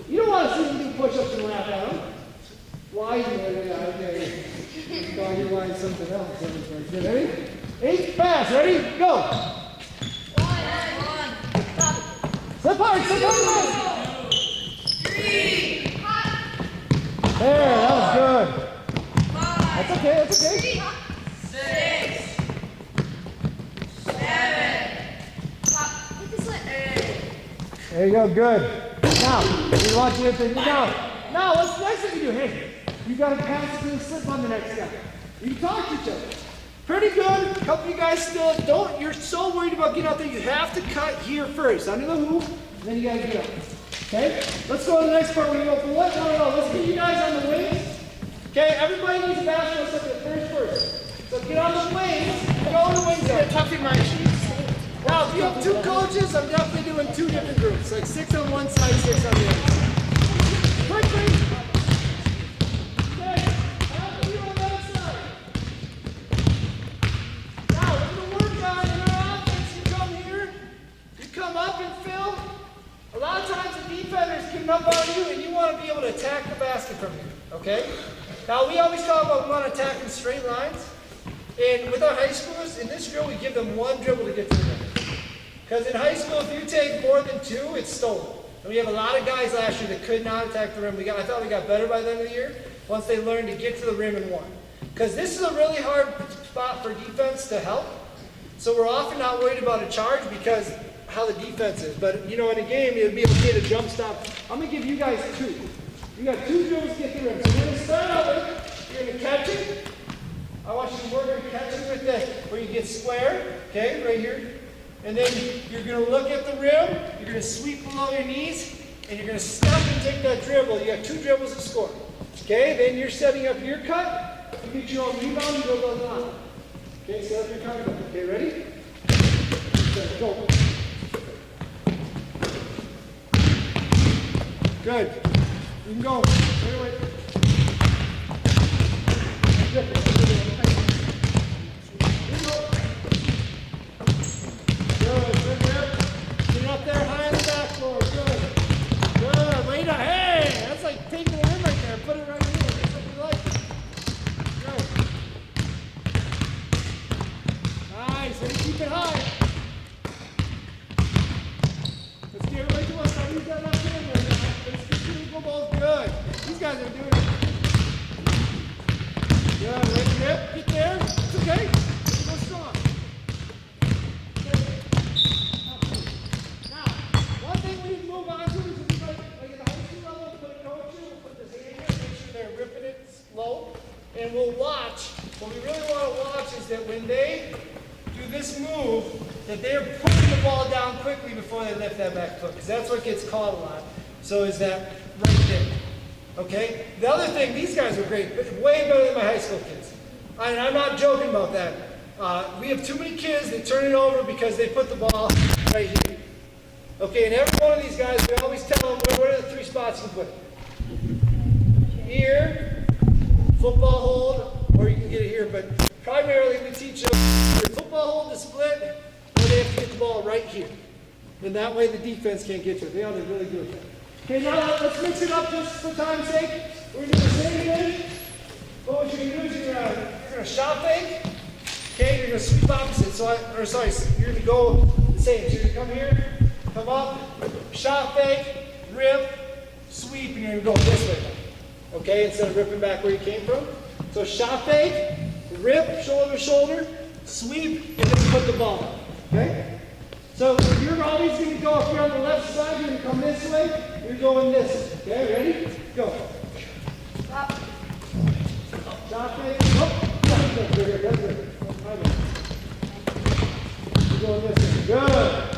You don't want to see them do push-ups and lap at them. Why? Okay. Thought you wanted something else. Ready? 8th pass. Ready? Go. 1. Slip hard. Slip hard. 3. There. That was good. 5. That's okay. That's okay. 6. 7. Hit the slip. 8. There you go. Good. Now, you want you to now, what's the next thing you do? Hey, you got to pass it to the slip on the next guy. You talk to each other. Pretty good. A couple of you guys still don't. You're so worried about getting out there. You have to cut here first, under the hoop, and then you got to get up. Okay? Let's go to the next part. We're going to go for what? No. Let's get you guys on the wings. Okay? Everybody needs a basketball slip at first. So get on the wings. Go on the wings. I'm tucking my shoes. Now, if you have 2 coaches, I'm definitely doing 2 different groups. Like 6 on one side, 6 on the other side. Quickly. Okay. After you on that side. Now, we're going to work on in our creeping up on you, and you want to be able to attack the basket from here, okay? Now, we always talk about we want to attack in straight lines. And with our high schoolers, in this drill, we give them one dribble to get to the rim. Because in high school, if you take more than two, it's stolen. And we have a lot of guys last year that could not attack the rim. I thought we got better by the end of the year once they learned to get to the rim and one. Because this is a really hard spot for defense to help. So we're often not worried about a charge because how the defense is. But, you know, in a game, it would be okay to jump stop. I'm going to give you guys two. You got two dribbles to get to the rim. So we're going to start out with, you're going to catch it. I want you to work on catching with this, where you get square, okay, right here. And then you're going to look at the rim, you're going to sweep below your knees, and you're going to stop and take that dribble. You got two dribbles to score. Okay, then you're setting up your cut. You get your own rebound, you go down the line. Okay, set up your cut. Okay, ready? Okay, go. Good. You can go. Wait, wait. Up there high on the backboard. Good. Good. Lay down. Hey, that's like taking it in right there. Put it right here. That's what you like. Good. Nice. Let me keep it high. Let's get it right to us. I'll use that left hand right now. Let's get the equal balls. Good. These guys are doing it. Good. Let it rip. Get there. It's okay. Go strong. And we'll watch, what we really want to watch is that when they do this move, that they're putting the ball down quickly before they lift that back foot, because that's what gets caught a lot. So is that right there, okay? The other thing, these guys are great, way better than my high school kids. And I'm not joking about that. We have too many kids that turn it over because they put the ball right here. Okay, and every one of these guys, we always tell them, what are the three spots you can put it? Here, football hold, or you can get it here, but primarily we teach them either football hold to split, or they have to get the ball right here. And that way the defense can't get to it. They ought to really do it. Okay, now let's mix it up just for time's sake. We're going to do the same thing. But what you're going to do is you're going to shot fake. Okay, you're going to sweep opposite. You're going to go the same. So you're going to come here, come up, shot fake, rip, sweep, and you're going to go this way. Okay, instead of ripping back where you came from. So shot fake, rip, shoulder to shoulder, sweep, and then put the ball up. Okay? So you're always going to go, if you're on the left side, you're going to come this way, you're going this way. Okay, ready? Go. Stop. Shot fake, oh, that's good. You're going this way. Good.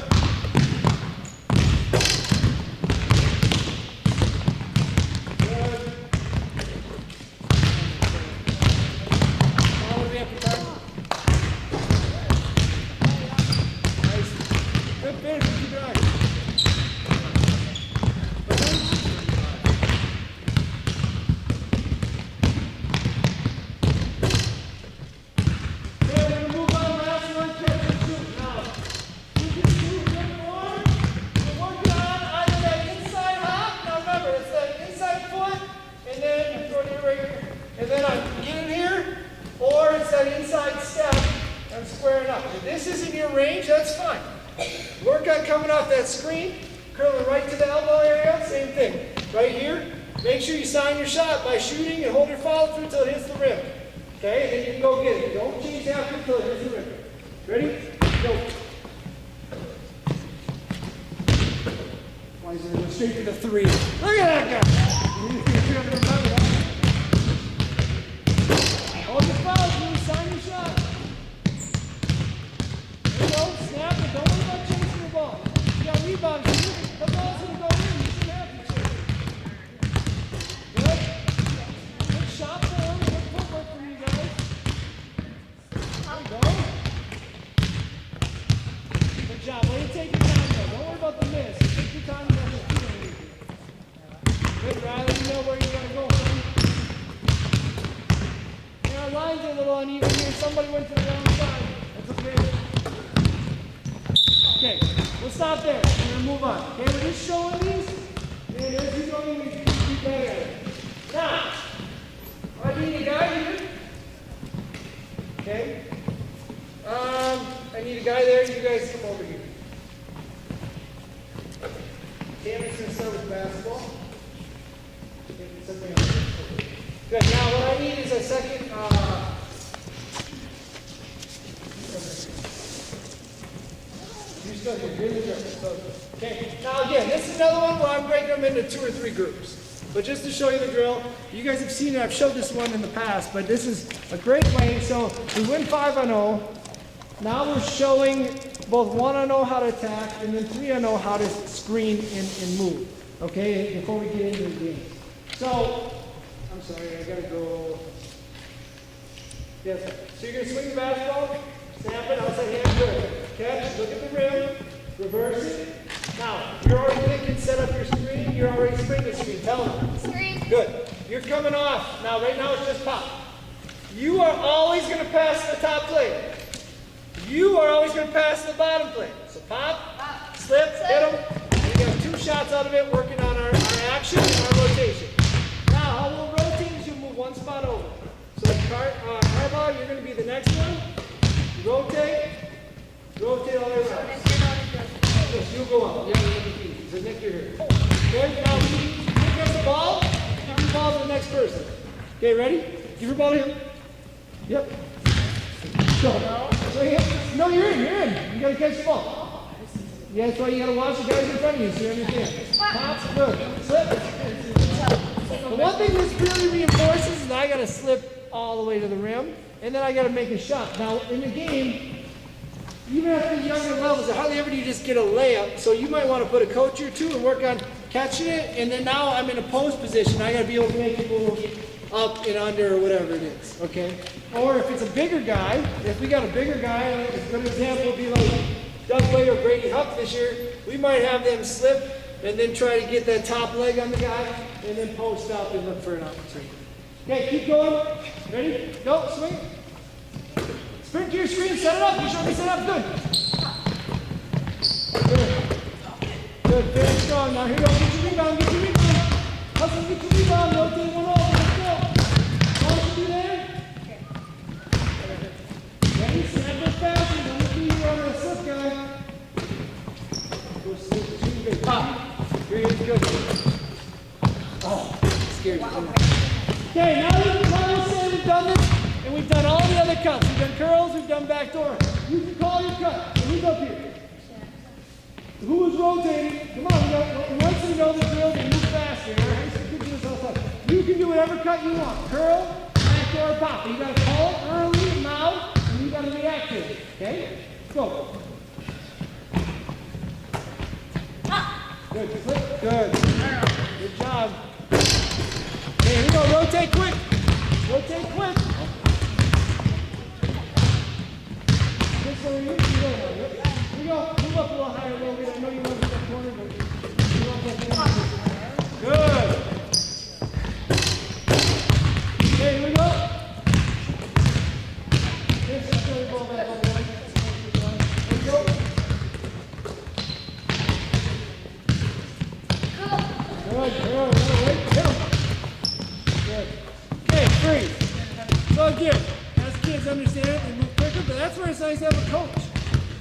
Screen, curling right to the elbow area, same thing. Right here, make sure you sign your shot by shooting and hold your follow through until it hits the rim. Okay, and then you can go get it. Don't chase after until it hits the rim. Ready? Go. Why is it going straight to the three? Look at that guy! Hold your follow through, sign your shot. There you go, snap it, don't worry about chasing the ball. You got rebounds. The ball's going to go in. You shouldn't have to chase. Good. Good shot for him. Good footwork for you guys. There you go. Good job. Way to take your time, though. Don't worry about the miss. Take your time to run the field. Good, Riley. You know where you're going to go. Yeah, our lines are a little uneven here. Somebody went to the wrong side. That's okay. Okay, we'll stop there. We're going to move on. Okay, we're just showing these. And as you Okay? I need a guy there. You guys come over here. Tammy's going to start with basketball. Good. Now what I need is a second. You're still here. You're in the drill. Okay. Now again, this is another one where I'm breaking them into 2 or 3 groups. But just to show you the drill, you guys have seen it. I've showed this one in the past, but this is a great way. So we win 5-0. Now we're showing both 1-0 how to attack, and then 3-0 how to screen and move. Okay, before we get into the game. So, I'm sorry, I gotta go. Yes. So you're gonna swing the basketball, snap it, outside hand, good. Catch, look at the rim, reverse it. Now, you're already thinking, set up your screen, you're already sprinting the screen. Tell them. Screen. Good. You're coming off. Now, right now it's just pop. You are always gonna pass the top plate. You are always gonna pass the bottom plate. So pop, slip, hit them. We got 2 shots out of it, working on our action and our rotation. Now, how we'll rotate is you'll move 1 spot over. So Carball, you're going to be the next one. Rotate all the way around. Yes, you'll go up. Yeah, you're going to be easy. So Nick, you're here. Okay, now Nick gets the ball. Give your ball to the next person. Okay, ready? Give your ball to him. Yep. Go. No, you're in. You got to catch the ball. Yeah, that's why you gotta watch the guys in front of you so you understand. Pop, good. Slip. The one thing this really reinforces is that I gotta slip all the way to the rim, and then I gotta make a shot. Now, in the game, even at the younger levels, hardly ever do you just get a layup, so you might want to put a coach or 2 and work on catching it, and then now I'm in a post position. I gotta be able to make it move up and under or whatever it is, okay? Or if it's a bigger guy, if we got a bigger guy, a good example would be like Doug Way or Brady Huck this year, we might have them slip and then try to get that top leg on the guy and then post up and look for an opportunity. Okay, keep going. Ready? Go, swing. Sprint to your screen, set it up. You should be set up. Good. Good, very strong. Now here you go. Get your rebound, get your rebound. Hustle, get your rebound. Rotate 1 over. Let's go. How do you there? Ready? Snap it fast. You're a slip guy. Go slip, shoot, good. Pop. Here is good. Oh, scared. Okay, now we say we've done this, and we've done all the other cuts. We've done curls, we've done backdoor. You can call your cut. Who's up here? Who is rotating? Come on, once we know the drill, we move faster. Our high school kids do this all the time. You can do whatever cut you want. Curl, backdoor, pop. You gotta call it early, now, and you gotta react to it. Okay? Go. Good, flip, good. Good job. Okay, here we go, rotate quick. Rotate quick. This way, here we go, move up a little higher a little bit. I know you want to that corner, but you want that corner. Good. Okay, here we go. This is really ball back on the line. Go. Good, wait, hit him. Good. Okay, freeze. So again, as kids understand it, they move quicker, but that's where it's nice to have a coach.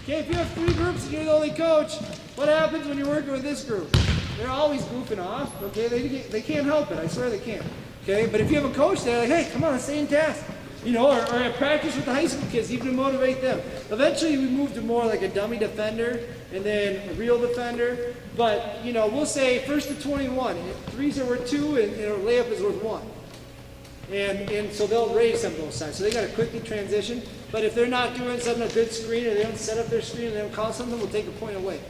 Okay, if you have 3 groups and you're the only coach, what happens when you're working with this group? They're always goofing off, okay? They can't help it, I swear they can't. Okay, but if you have a coach, they're like, hey, come on, stay in task. You know, or at practice with the high school kids, even to motivate them. Eventually, we moved to more like a dummy defender and then a real defender. But, you know, we'll say first to 21. Threes are worth 2 and a layup is worth 1. And so they'll raise some of those sides. So they got to quickly transition. But if they're not doing something, a good screen, or they don't set up their screen, and they don't call something, we'll take a point away.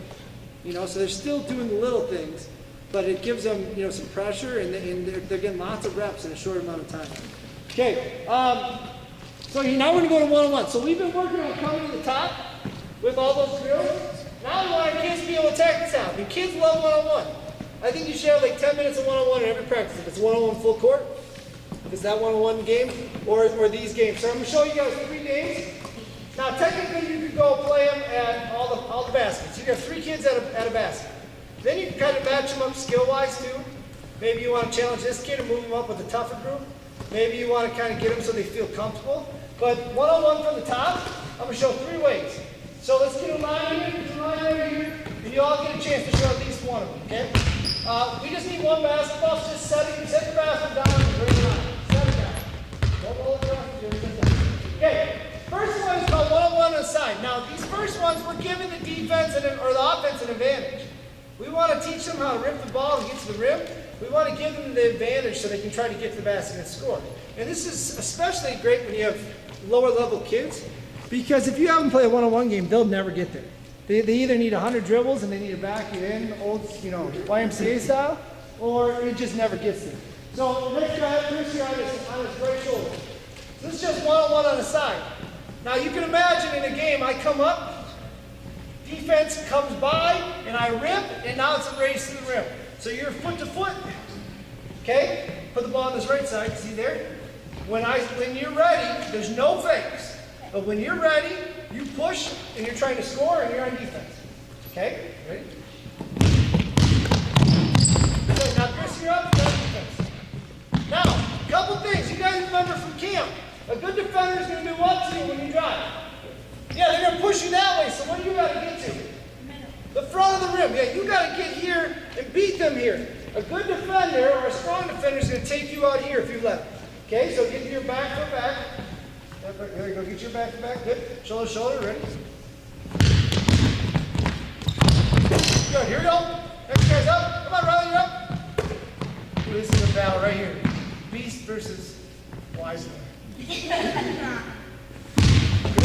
You know, so they're still doing the little things, but it gives them, you know, some pressure, and they're getting lots of reps in a short amount of time. Okay, so now we're going to go to one-on-one. So we've been working on coming to the top with all those drills. Now we want our kids to be able to attack this out. And kids love one-on-one. I think you should have like 10 minutes of one-on-one in every practice. If it's one-on-one full court, if it's that one-on-one game, or these games. So I'm going to show you guys 3 games. Now technically you could go play them at all the baskets. You got 3 kids at a basket. Then you can kind of match them up skill-wise too. Maybe you want to challenge this kid and move him up with a tougher group. Maybe you want to kind of get them so they feel comfortable. But one-on-one from the top, I'm going to show 3 ways. So let's get a line here, get a line over here, and you all get a chance to show at least one of them, okay? We just need one basketball, so just set the basketball down and bring it on. Set it down. Don't roll it across the gym, set it down. Okay, first one is called one-on-one on the side. Now, these first ones, we're giving the defense or the offense an advantage. We want to teach them how to rip the ball and get to the rim. We want to give them the advantage so they can try to get to the basket and score. And this is especially great when you have lower level kids, because if you have them play a one-on-one game, they'll never get there. They either need 100 dribbles and they need to back it in, old, YMCA style, or it just never gets there. So let's grab Chris here on his right shoulder. So this is just one-on-one on the side. Now you can imagine in a game, I come up, defense comes by, and I rip, and now it's a race to the rim. So you're foot to foot, okay? Put the ball on this right side, see there? When you're ready, there's no fakes. But when you're ready, you push, and you're trying to score, and you're on defense. Okay? Ready? So now Chris, you're up, you're on defense. Now, a couple things you guys remember from camp. A good defender is going to do what to you when you drive? Yeah, they're going to push you that way, so what do you got to get to? The front of the rim. Yeah, you got to get here and beat them here. A good defender or a strong defender is going to take you out here if you let them. Okay, so get your back foot back. There you go, get your back foot back. Good. Shoulder to shoulder, ready? Good, here we go. Next guy's up. Come on, Riley, you're up. Ooh, this is a battle right here. Beast versus wise man. Good,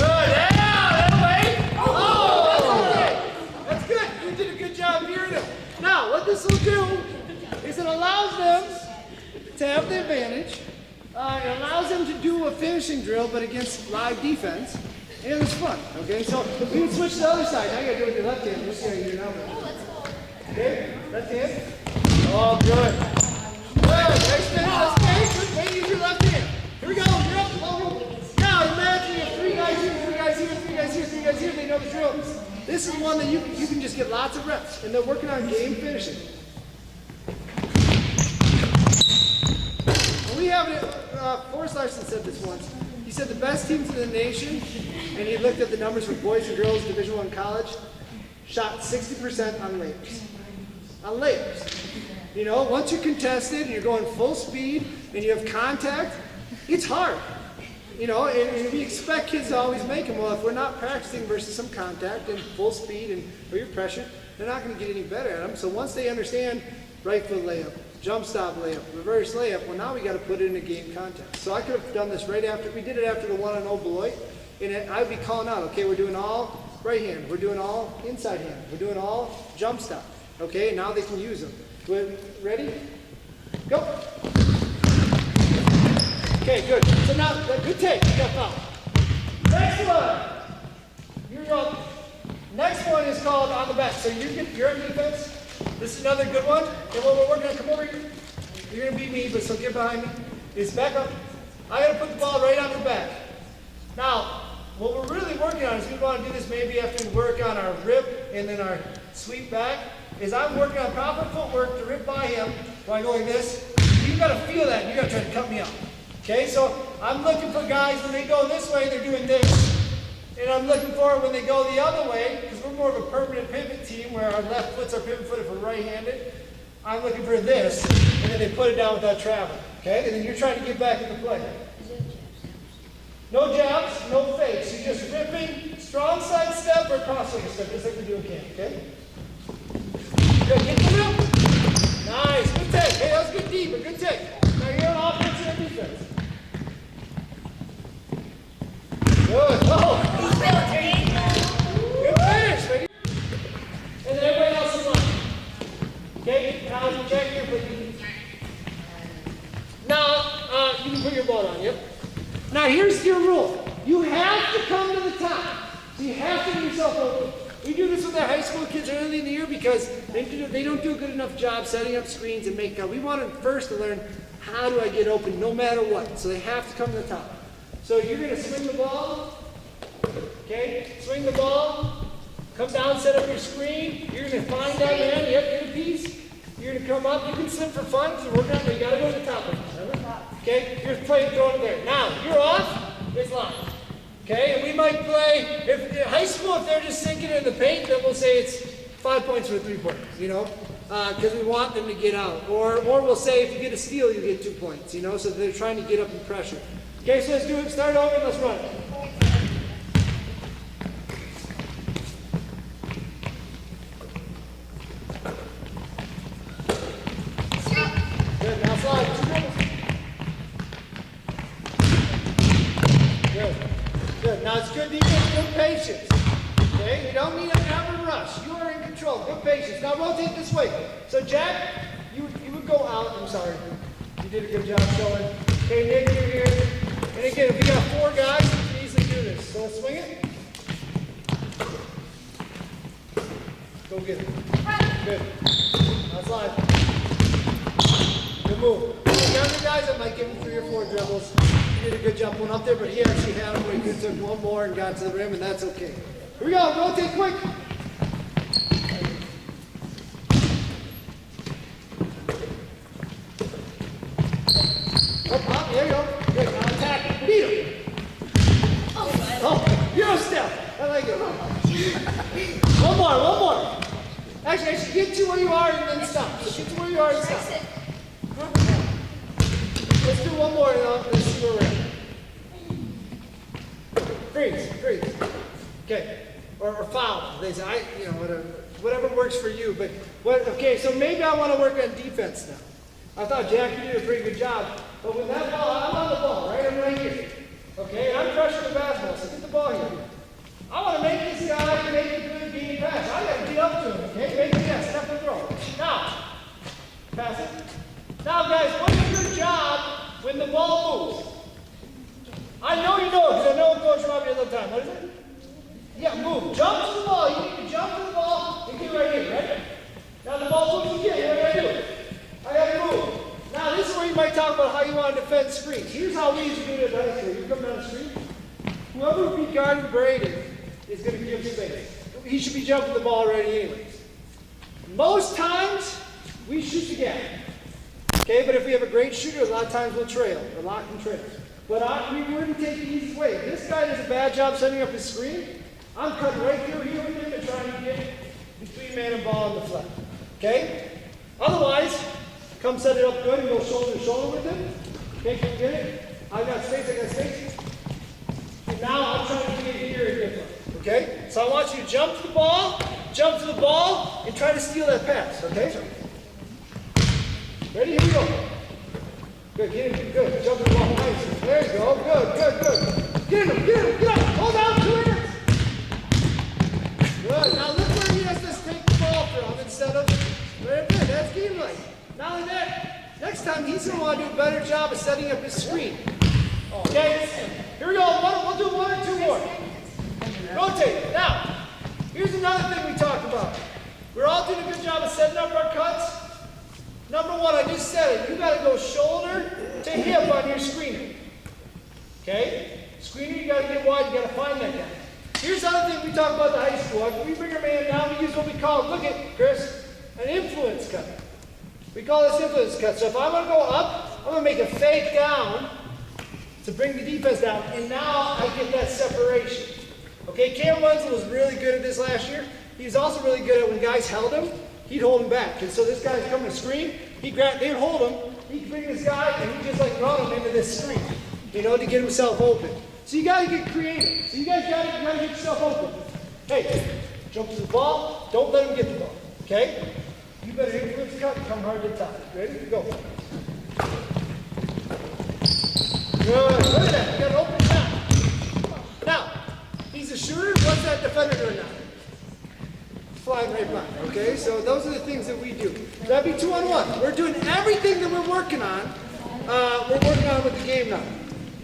yeah, that way. Oh, that's okay. That's good. You did a good job hearing him. Now, what this will do is it allows them to have the advantage. It allows them to do a finishing drill, but against live defense, and it's fun. Okay, so we can switch to the other side. Now you gotta do it with your left hand. We'll see how you do now. Okay, left hand. Oh, good. Good. Nice finish. That's great. Good. Way to use your left hand. Here we go. You're up. Now imagine you have 3 guys here, 3 guys here, 3 guys here, 3 guys here. They know the drills. This is one that you can just get lots of reps, and they're working on game finishing. We have it. Forrest Larson said this once. He said the best teams in the nation, and he looked at the numbers for boys and girls Division I college, shot 60% on layups. On layups. You know, once you're contested and you're going full speed and you have contact, it's hard. You know, and we expect kids to always make them. Well, if we're not practicing versus some contact and full speed and or your pressure, they're not going to get any better at them. So once they understand right foot layup, jump stop layup, reverse layup, well now we got to put it in a game context. So I could have done this right after, we did it after the 1-0 Beloit, and I'd be calling out, okay, we're doing all right hand, we're doing all inside hand, we're doing all jump stop, okay, and now they can use them. Ready? Go. Okay, good. So now, good take, you got foul. Next one, you're up. Next one is called on the back. So you're on defense. This is another good one. And what we're working on, come over here. You're going to beat me, but so get behind me. Is back up. I got to put the ball right on the back. Now, what we're really working on is we want to do this maybe after we work on our rip and then our sweep back, is I'm working on proper footwork to rip by him by going this. You got to feel that, and you got to try to cut me out. Okay, so I'm looking for guys, when they go this way, they're doing this. And I'm looking for it when they go the other way, because we're more of a permanent pivot team where our left foot's our pivot foot if we're right-handed. I'm looking for this, and then they put it down without traveling. Okay, and then you're trying to get back into play. No jabs, no fakes. You're just ripping, strong side step or crossover step, just like we do in camp, okay? Good, get the rim. Nice, good take. Hey, that was good deep, but good take. Now you're on offense and defense. Good, oh. Good finish, baby. And then everybody else is on. Okay, now you check here, but now you can put your ball on, yep. Now here's your rule. You have to come to the top. So you have to get yourself open. We do this with our high school kids early in the year because they don't do a good enough job setting up screens and make we want them first to learn how do I get open no matter what. So they have to come to the top. So you're going to swing the ball. Okay, swing the ball. Come down, set up your screen. You're going to find down the end. Yep, get a piece. You're going to come up. You can slip for fun because we're working on it. You got to go to the top. Remember? Okay, here's play throwing it there. Now, you're off. is line. Okay, and we might play, if in high school, if they're just sinking in the paint, then we'll say it's 5 points for 3 points, you know, because we want them to get out. Or we'll say if you get a steal, you get 2 points, you know, so they're trying to get up in pressure. Okay, so let's do it. Start over and let's run it. Good, now slide. 2 dribbles. Good. Good. Now it's good defense, good patience. Okay, you don't need to ever rush. You are in control. Good patience. Now rotate this way. So Jack, you would go out. I'm sorry. You did a good job showing. Okay, Nick, you're here. And again, if you got 4 guys, you can easily do this. So let's swing it. Go get it. Good. Now slide. Good move. The younger guys, I might give him 3 or 4 dribbles. He did a good job going up there, but he actually had him where he could have took 1 more and got to the rim, and that's okay. Here we go. Rotate quick. Up, there you go. Good. Now attack. Beat him. Oh, Euro step. I like it. One more. Actually, get to where you are and then stop. Just get to where you are and stop. Let's do one more and let's see where we're at. Freeze. Okay. Or foul. They say, you know, whatever works for you. But okay, so maybe I want to work on defense now. I thought Jack, you did a pretty good job. But with that ball, I'm on the ball, right? I'm right here. Okay, and I'm pressuring the basketball, so get the ball here. I want to make this guy make a good game pass. I got to get up to him, okay? Make the pass, step and throw. Now, pass it. Now, guys, what's a good job when the ball moves? I know you know it, because I know Coach Robbie all the time. What is it? Yeah, move. Jump to the ball. You need to jump to the ball and get right here, right? Now the ball moves again. What do I do? I got to move. Now, this is where you might talk about how you want to defend screens. Here's how we used to do it at high school. You come down the street. Whoever would be guarding Braden is going to give space. He should be jumping the ball already anyways. Most times, we shoot the gap. Okay, but if we have a great shooter, a lot of times we'll trail, or lock and trail. But we wouldn't take the easy way. If this guy does a bad job setting up his screen, I'm cutting right through here with him and trying to get between man and ball on the flat. Okay? Otherwise, come set it up good and go shoulder to shoulder with him. Okay, can you get it? I got space. And now I'm trying to get here and get one. Okay? So I want you to jump to the ball, and try to steal that pass. Okay? Ready? Here we go. Good, get in, good. Jump to the ball, nice. There you go. Good. Get him, get up. Hold on, 2 minutes. Good. Now look where he has to take the ball from instead of very good. That's game like. Not only that, next time he's going to want to do a better job of setting up his screen. Okay? Here we go. We'll do 1 or 2 more. Rotate. Now, here's another thing we talked about. We're all doing a good job of setting up our cuts. Number 1, I just said it. You got to go shoulder to hip on your screener. Okay? Screener, you got to get wide. You got to find that guy. Here's the other thing we talk about in high school. If we bring our man down, we use what we call, look at Chris, an influence cut. We call this influence cut. So if I'm going to go up, I'm going to make a fake down to bring the defense down, and now I get that separation. Okay, Cam Wenzel was really good at this last year. He was also really good at when guys held him, he'd hold him back. And so this guy's coming to screen, they'd hold him, he'd bring this guy, and he'd just like run him into this screen, you know, to get himself open. So you got to get creative. So you guys got to get yourself open. Hey, jump to the ball, don't let him get the ball, okay? You better influence cut and come hard to the top. Ready? Go. Good. Look at that. You got an open shot. Now, he's a shooter. What's that defender doing now? Flying right by. Okay, so those are the things that we do. That'd be 2-on-1. We're doing everything that we're working on. We're working on with the game now.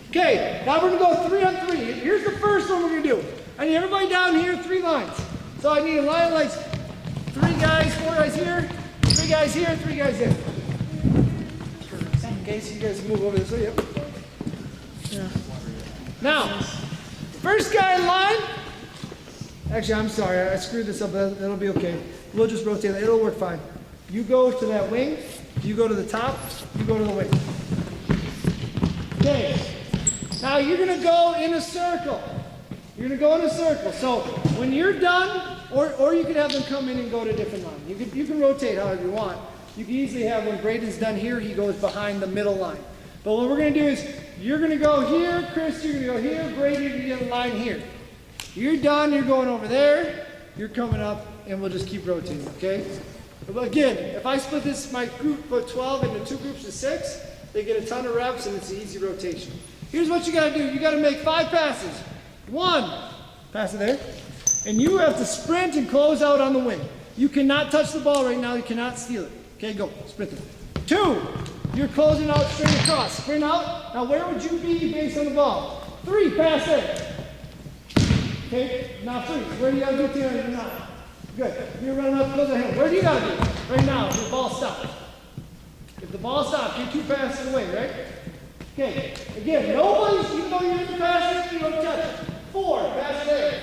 Okay, now we're going to go 3-on-3. Here's the first one we're going to do. I need everybody down here, 3 lines. So I need a line like 3 guys, 4 guys here, 3 guys here, 3 guys there. Okay, so you guys move over this way. Yep. Yeah. Now, first guy in line. Actually, I'm sorry, I screwed this up. That'll be okay. We'll just rotate it. It'll work fine. You go to that wing. You go to the top. You go to the wing. Okay. Now you're going to go in a circle. You're going to go in a circle. So when you're done, or you can have them come in and go to a different line. You can rotate however you want. You can easily have when Braden's done here, he goes behind the middle line. But what we're going to do is you're going to go here, Chris, you're going to go here, Braden, you're going to get a line here. You're done, you're going over there, you're coming up, and we'll just keep rotating, okay? But again, if I split this, my group, put 12 into 2 groups of 6, they get a ton of reps and it's an easy rotation. Here's what you got to do. You got to make 5 passes. 1, pass it there. And you have to sprint and close out on the wing. You cannot touch the ball right now. You cannot steal it. Okay, go. Sprint it. 2, you're closing out straight across. Sprint out. Now where would you be based on the ball? 3, pass there. Okay, now 3. Where do you got to do to now? Good. You're running up, close the hand. Where do you got to be? Right now, if the ball stops. If the ball stops, you're 2 passes away, right? Okay. Again, nobody's, even though you're in the passes, you don't touch it. 4, pass there.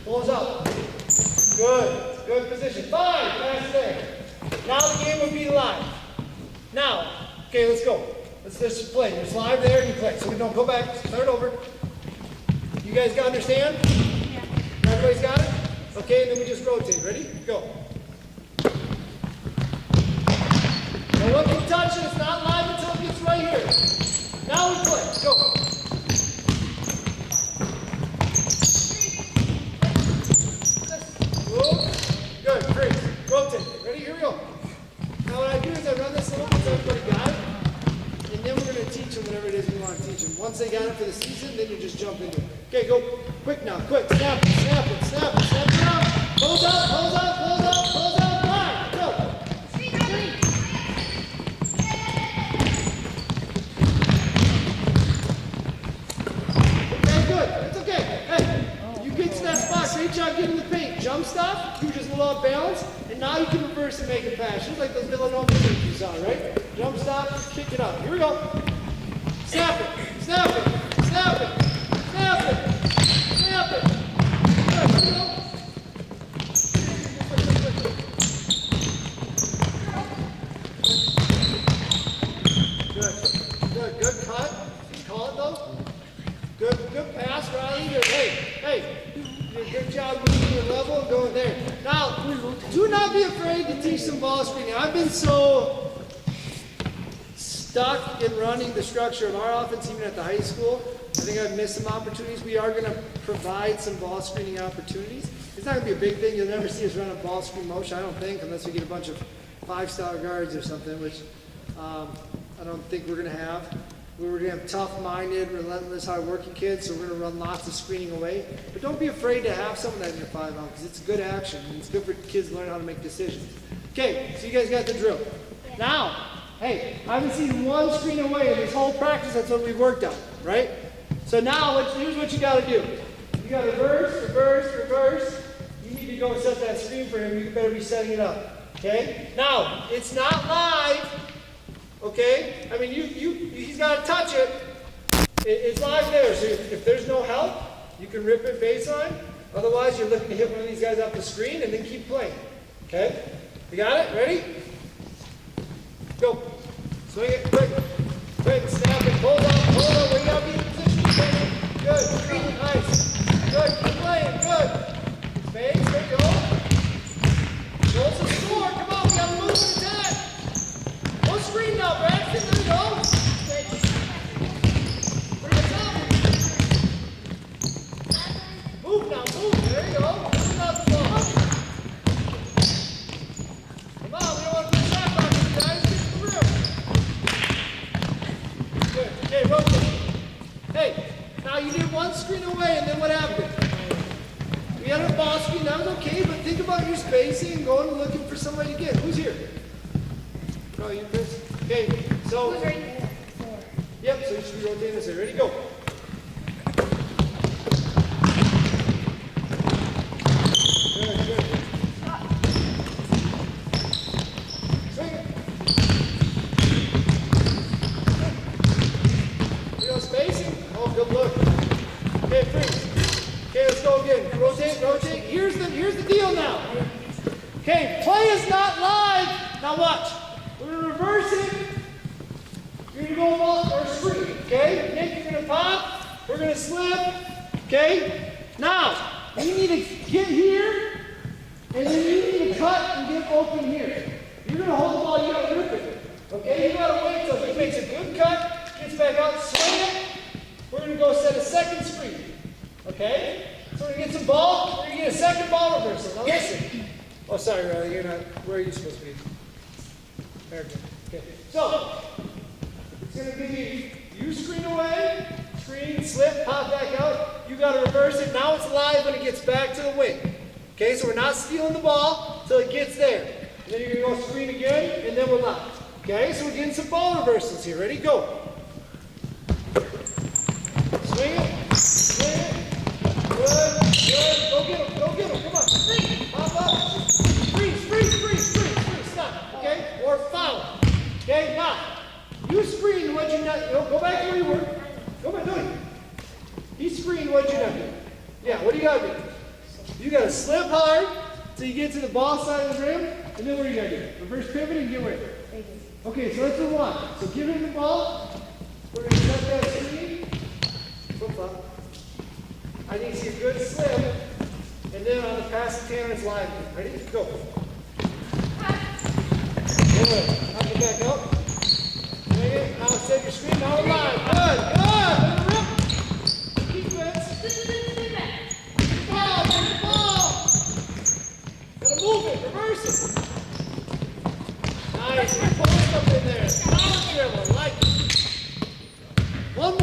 Close out. Good. Good position. 5, pass there. Now the game would be live. Now, okay, let's go. Let's just play. Just live there and you play. So we don't go back. Start over. You guys got understand? Yeah. Everybody's got it? Okay, and then we just rotate. Ready? Go. No one can touch it. It's not live until it gets right here. Now we play. Go. Move. Good. Freeze. Rotate. Ready? Here we go. Now what I do is I run this a little bit so everybody got it. And then we're going to teach them whatever it is we want to teach them. Once they got it for the season, then you just jump into it. Okay, go. Quick now. Quick. Snap it. Snap it. Snap it. Snap it around. Close out. Close out. Close out. Close out. Line. Go. Okay, good. It's okay. Hey, you get to that spot. Great job getting the paint. Jump stop. You just a little off balance. And now you can reverse and make a pass. Just like those Villanova things you saw, right? Jump stop. Kick it up. Here we go. Snap it. Snap it. Snap it. Snap it. Snap it. Good. Here we go. Good. Good cut. Call it though. Good pass, Riley. Hey. Good job moving your level and going there. Now, do not be afraid to teach some ball screening. I've been so stuck in running the structure of our offense, even at the high school. I think I've missed some opportunities. We are going to provide some ball screening opportunities. It's not going to be a big thing. You'll never see us run a ball screen motion, I don't think, unless we get a bunch of 5-star guards or something, which I don't think we're going to have. We're going to have tough-minded, relentless, hard-working kids, so we're going to run lots of screening away. But don't be afraid to have some of that in your 5-on, because it's good action, and it's good for kids to learn how to make decisions. Okay, so you guys got the drill. Yeah. Now, hey, I haven't seen one screen away in this whole practice. That's what we've worked on, right? So now, here's what you got to do. You got to reverse, reverse, reverse. You need to go and set that screen for him. You better be setting it up, okay? Now, it's not live. Okay? I mean, he's got to touch it. It's live there. So if there's no help, you can rip it baseline. Otherwise, you're looking to hit one of these guys off the screen and then keep playing. Okay? You got it? Ready? Go. Swing it. Quick. Quick. Snap it. Hold on. Hold on. Wait up. Be in position. Good. Nice. Good. Keep playing. Good. Space. There you go. Goes to score. Come on. We got to move in attack. Go screen now, Braxton. There you go. Bring it down. Move now. Move. There you go. Move out the ball. Come on. We don't want to put a shot back in, guys. Get to the rim. Good. Okay, rotate. Hey, now you did one screen away, and then what happened? We had a ball screen. That was okay, but think about your spacing and going and looking for somebody again. Who's here? No, you Chris. Okay, so. Who's right there? Yep, so you should be rotating this way. Ready, go. Good, good. Swing it. You know, spacing? Oh, good look. Okay, freeze. Okay, let's go again. Rotate, rotate. Here's the deal now. Okay, play is not live. Now watch. We're going to reverse it. You're going to go ball or screen, okay? Nick, you're going to pop. gonna slip, okay? Now, you need to get here, and then you need to cut and get open here. You're gonna hold the ball, you gotta rip it. Okay, you gotta wait till he makes a good cut, gets back out, swing it. We're gonna go set a second screen. Okay? So we're gonna get some ball, we're gonna get a second ball reversal. Now listen. Oh, sorry, Riley, you're not, where are you supposed to be? There we go. Okay. So, it's gonna give you screen away, screen, slip, pop back out. You gotta reverse it. Now it's live when it gets back to the wing. Okay, so we're not stealing the ball till it gets there. And then you're gonna go screen again, and then we're live. Okay, so we're getting some ball reversals here. Ready? Go. Swing it. Swing it. Good. Good. Go get him. Go get him. Come on. Pop up. Freeze. Stop. Okay? Or foul. Okay? Now, you screen what you're not. Go back to where you were. Go back. No. He screened what you're not doing. Yeah, what do you got to do? You got to slip hard till you get to the ball side of the rim, and then what do you got to do? Reverse pivot and get away. Okay, so let's move on. So give him the ball. We're going to set that screen. Flip flop. I need to see a good slip. And then on the pass to Tanner, it's live. Ready? Go. Good. Knock it back up. Swing it. Now set your screen. Now we're live. Good. Let it rip. Defense. Take the ball. Gotta move it. Reverse it. Nice. Pull up in there. Power dribble. Like it. One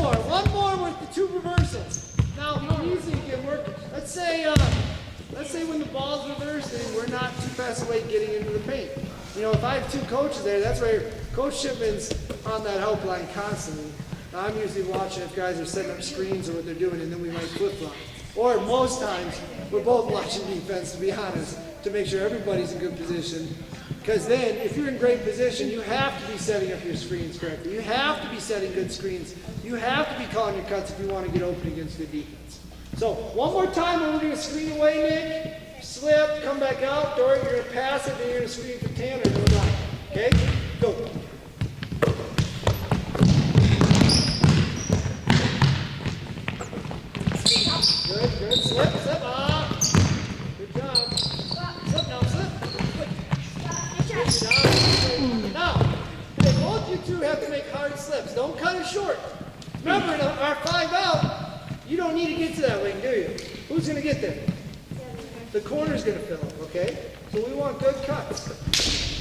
more with the two reversals. Now, easy can work. Let's say when the ball's reversed and we're not too fast away getting into the paint. You know, if I have two coaches there, that's where Coach Shipman's on that helpline constantly. I'm usually watching if guys are setting up screens or what they're doing, and then we might flip-flop. Or most times, we're both watching defense, to be honest, to make sure everybody's in good position. Because then, if you're in great position, you have to be setting up your screens correctly. You have to be setting good screens. You have to be calling your cuts if you want to get open against good defense. So, one more time, and we're going to screen away, Nick. Slip, come back out. Dory, you're going to pass it, and you're going to screen for Tanner. And we're done. Okay? Go. Good. Slip. Good job. Slip now, slip. Now, both you two have to make hard slips. Don't cut it short. Remember, in our 5 out, you don't need to get to that wing, do you? Who's going to get there? The corner's going to fill up, okay? So we want good cuts.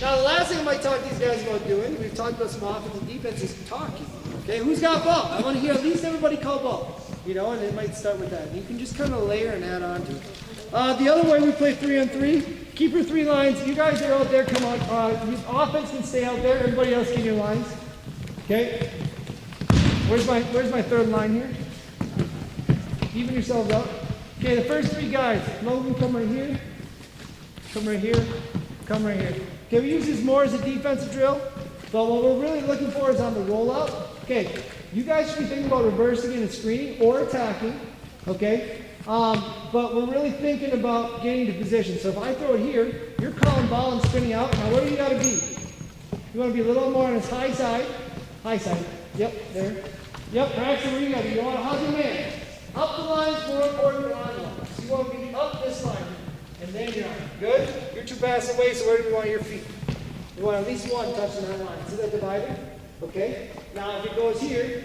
Now, the last thing I might talk to these guys about doing, we've talked about some offense and defense, is talking. Okay, who's got ball? I want to hear at least everybody call ball. You know, and it might start with that. You can just kind of layer and add on to it. The other way we play 3-on-3. Keep your 3 lines. You guys are out there. Come on. Offense can stay out there. Everybody else get your lines. Okay. Where's my 3rd line here? Even yourselves out. Okay. The first 3 guys. Logan, come right here. Come right here. Come right here. Okay. We use this more as a defensive drill, but what we're really looking for is on the rollout. Okay. You guys should be thinking about reversing and screening or attacking. Okay. But we're really thinking about getting to position. So if I throw it here, you're calling ball and spinning out. Now where do you got to be? You want to be a little more on his high side. High side. Yep, there. Yep, actually where you got to be. You want to hug your man. Up the line's more important than on line. So you want to be up this line. And then you're on. Good? You're too fast away, so where do you want your feet? You want at least one touching that line. See that divider? Okay. Now if it goes here,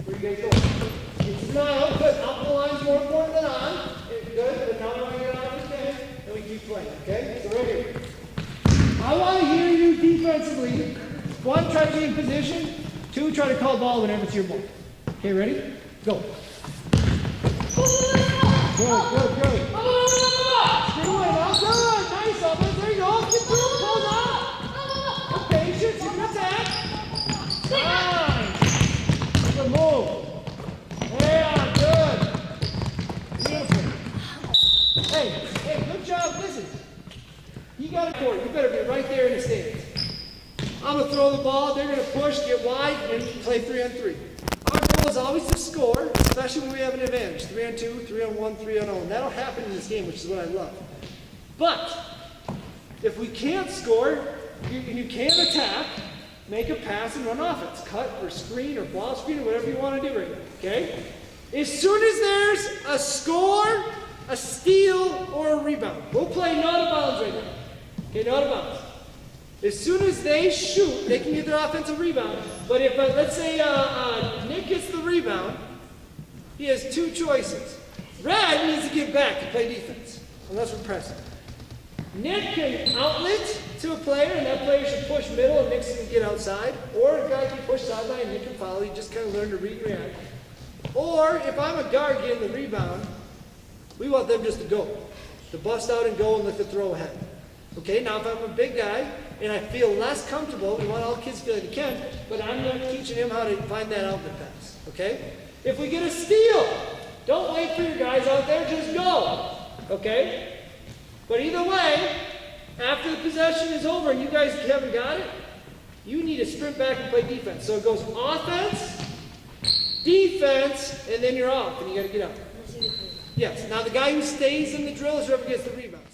where do you guys go? It's not good. Up the line's more important than on. Good, but now we want to get on again, and we keep playing, okay? So right here. I want to hear you defensively. 1, try to be in position. 2, try to call ball whenever it's your ball. Okay, ready? Go. Good. Stay away now. Good. Nice, Albert. There you go. Get through. Close out. Okay, patience. You can attack. Nice. Good move. Yeah, good. Beautiful. Hey, good job. Listen, you got a court. You better be right there in the stands. I'm going to throw the ball. They're going to push, get wide, and play 3-on-3. Our goal is always to score, especially when we have an advantage. 3-on-2, 3-on-1, 3-on-0. And that'll happen in this game, which is what I love. But if we can't score, you can't attack, make a pass and run offense. Cut or screen or ball screen or whatever you want to do right now. Okay? As soon as there's a score, a steal, or a rebound, we'll play no out of bounds right now. Okay, no out of bounds. As soon as they shoot, they can get their offensive rebound. But if, let's say, Nick gets the rebound, he has two choices. Red needs to get back to play defense, unless we're pressing. Nick can outlet to a player, and that player should push middle, and Nick can get outside. Or a guy can push sideline, and Nick can follow. You just kind of learn to read and react. Or if I'm a guard getting the rebound, we want them just to go. To bust out and go and let the throw ahead. Okay, now if I'm a big guy and I feel less comfortable, we want all kids to feel like they can, but I'm not teaching him how to find that outlet pass. Okay? If we get a steal, don't wait for your guys out there, just go. Okay? But either way, after the possession is over and you guys haven't got it, you need to sprint back and play defense. So it goes offense, defense, and then you're off, and you got to get out. Yes. Now the guy who stays in the drill is whoever gets the rebound.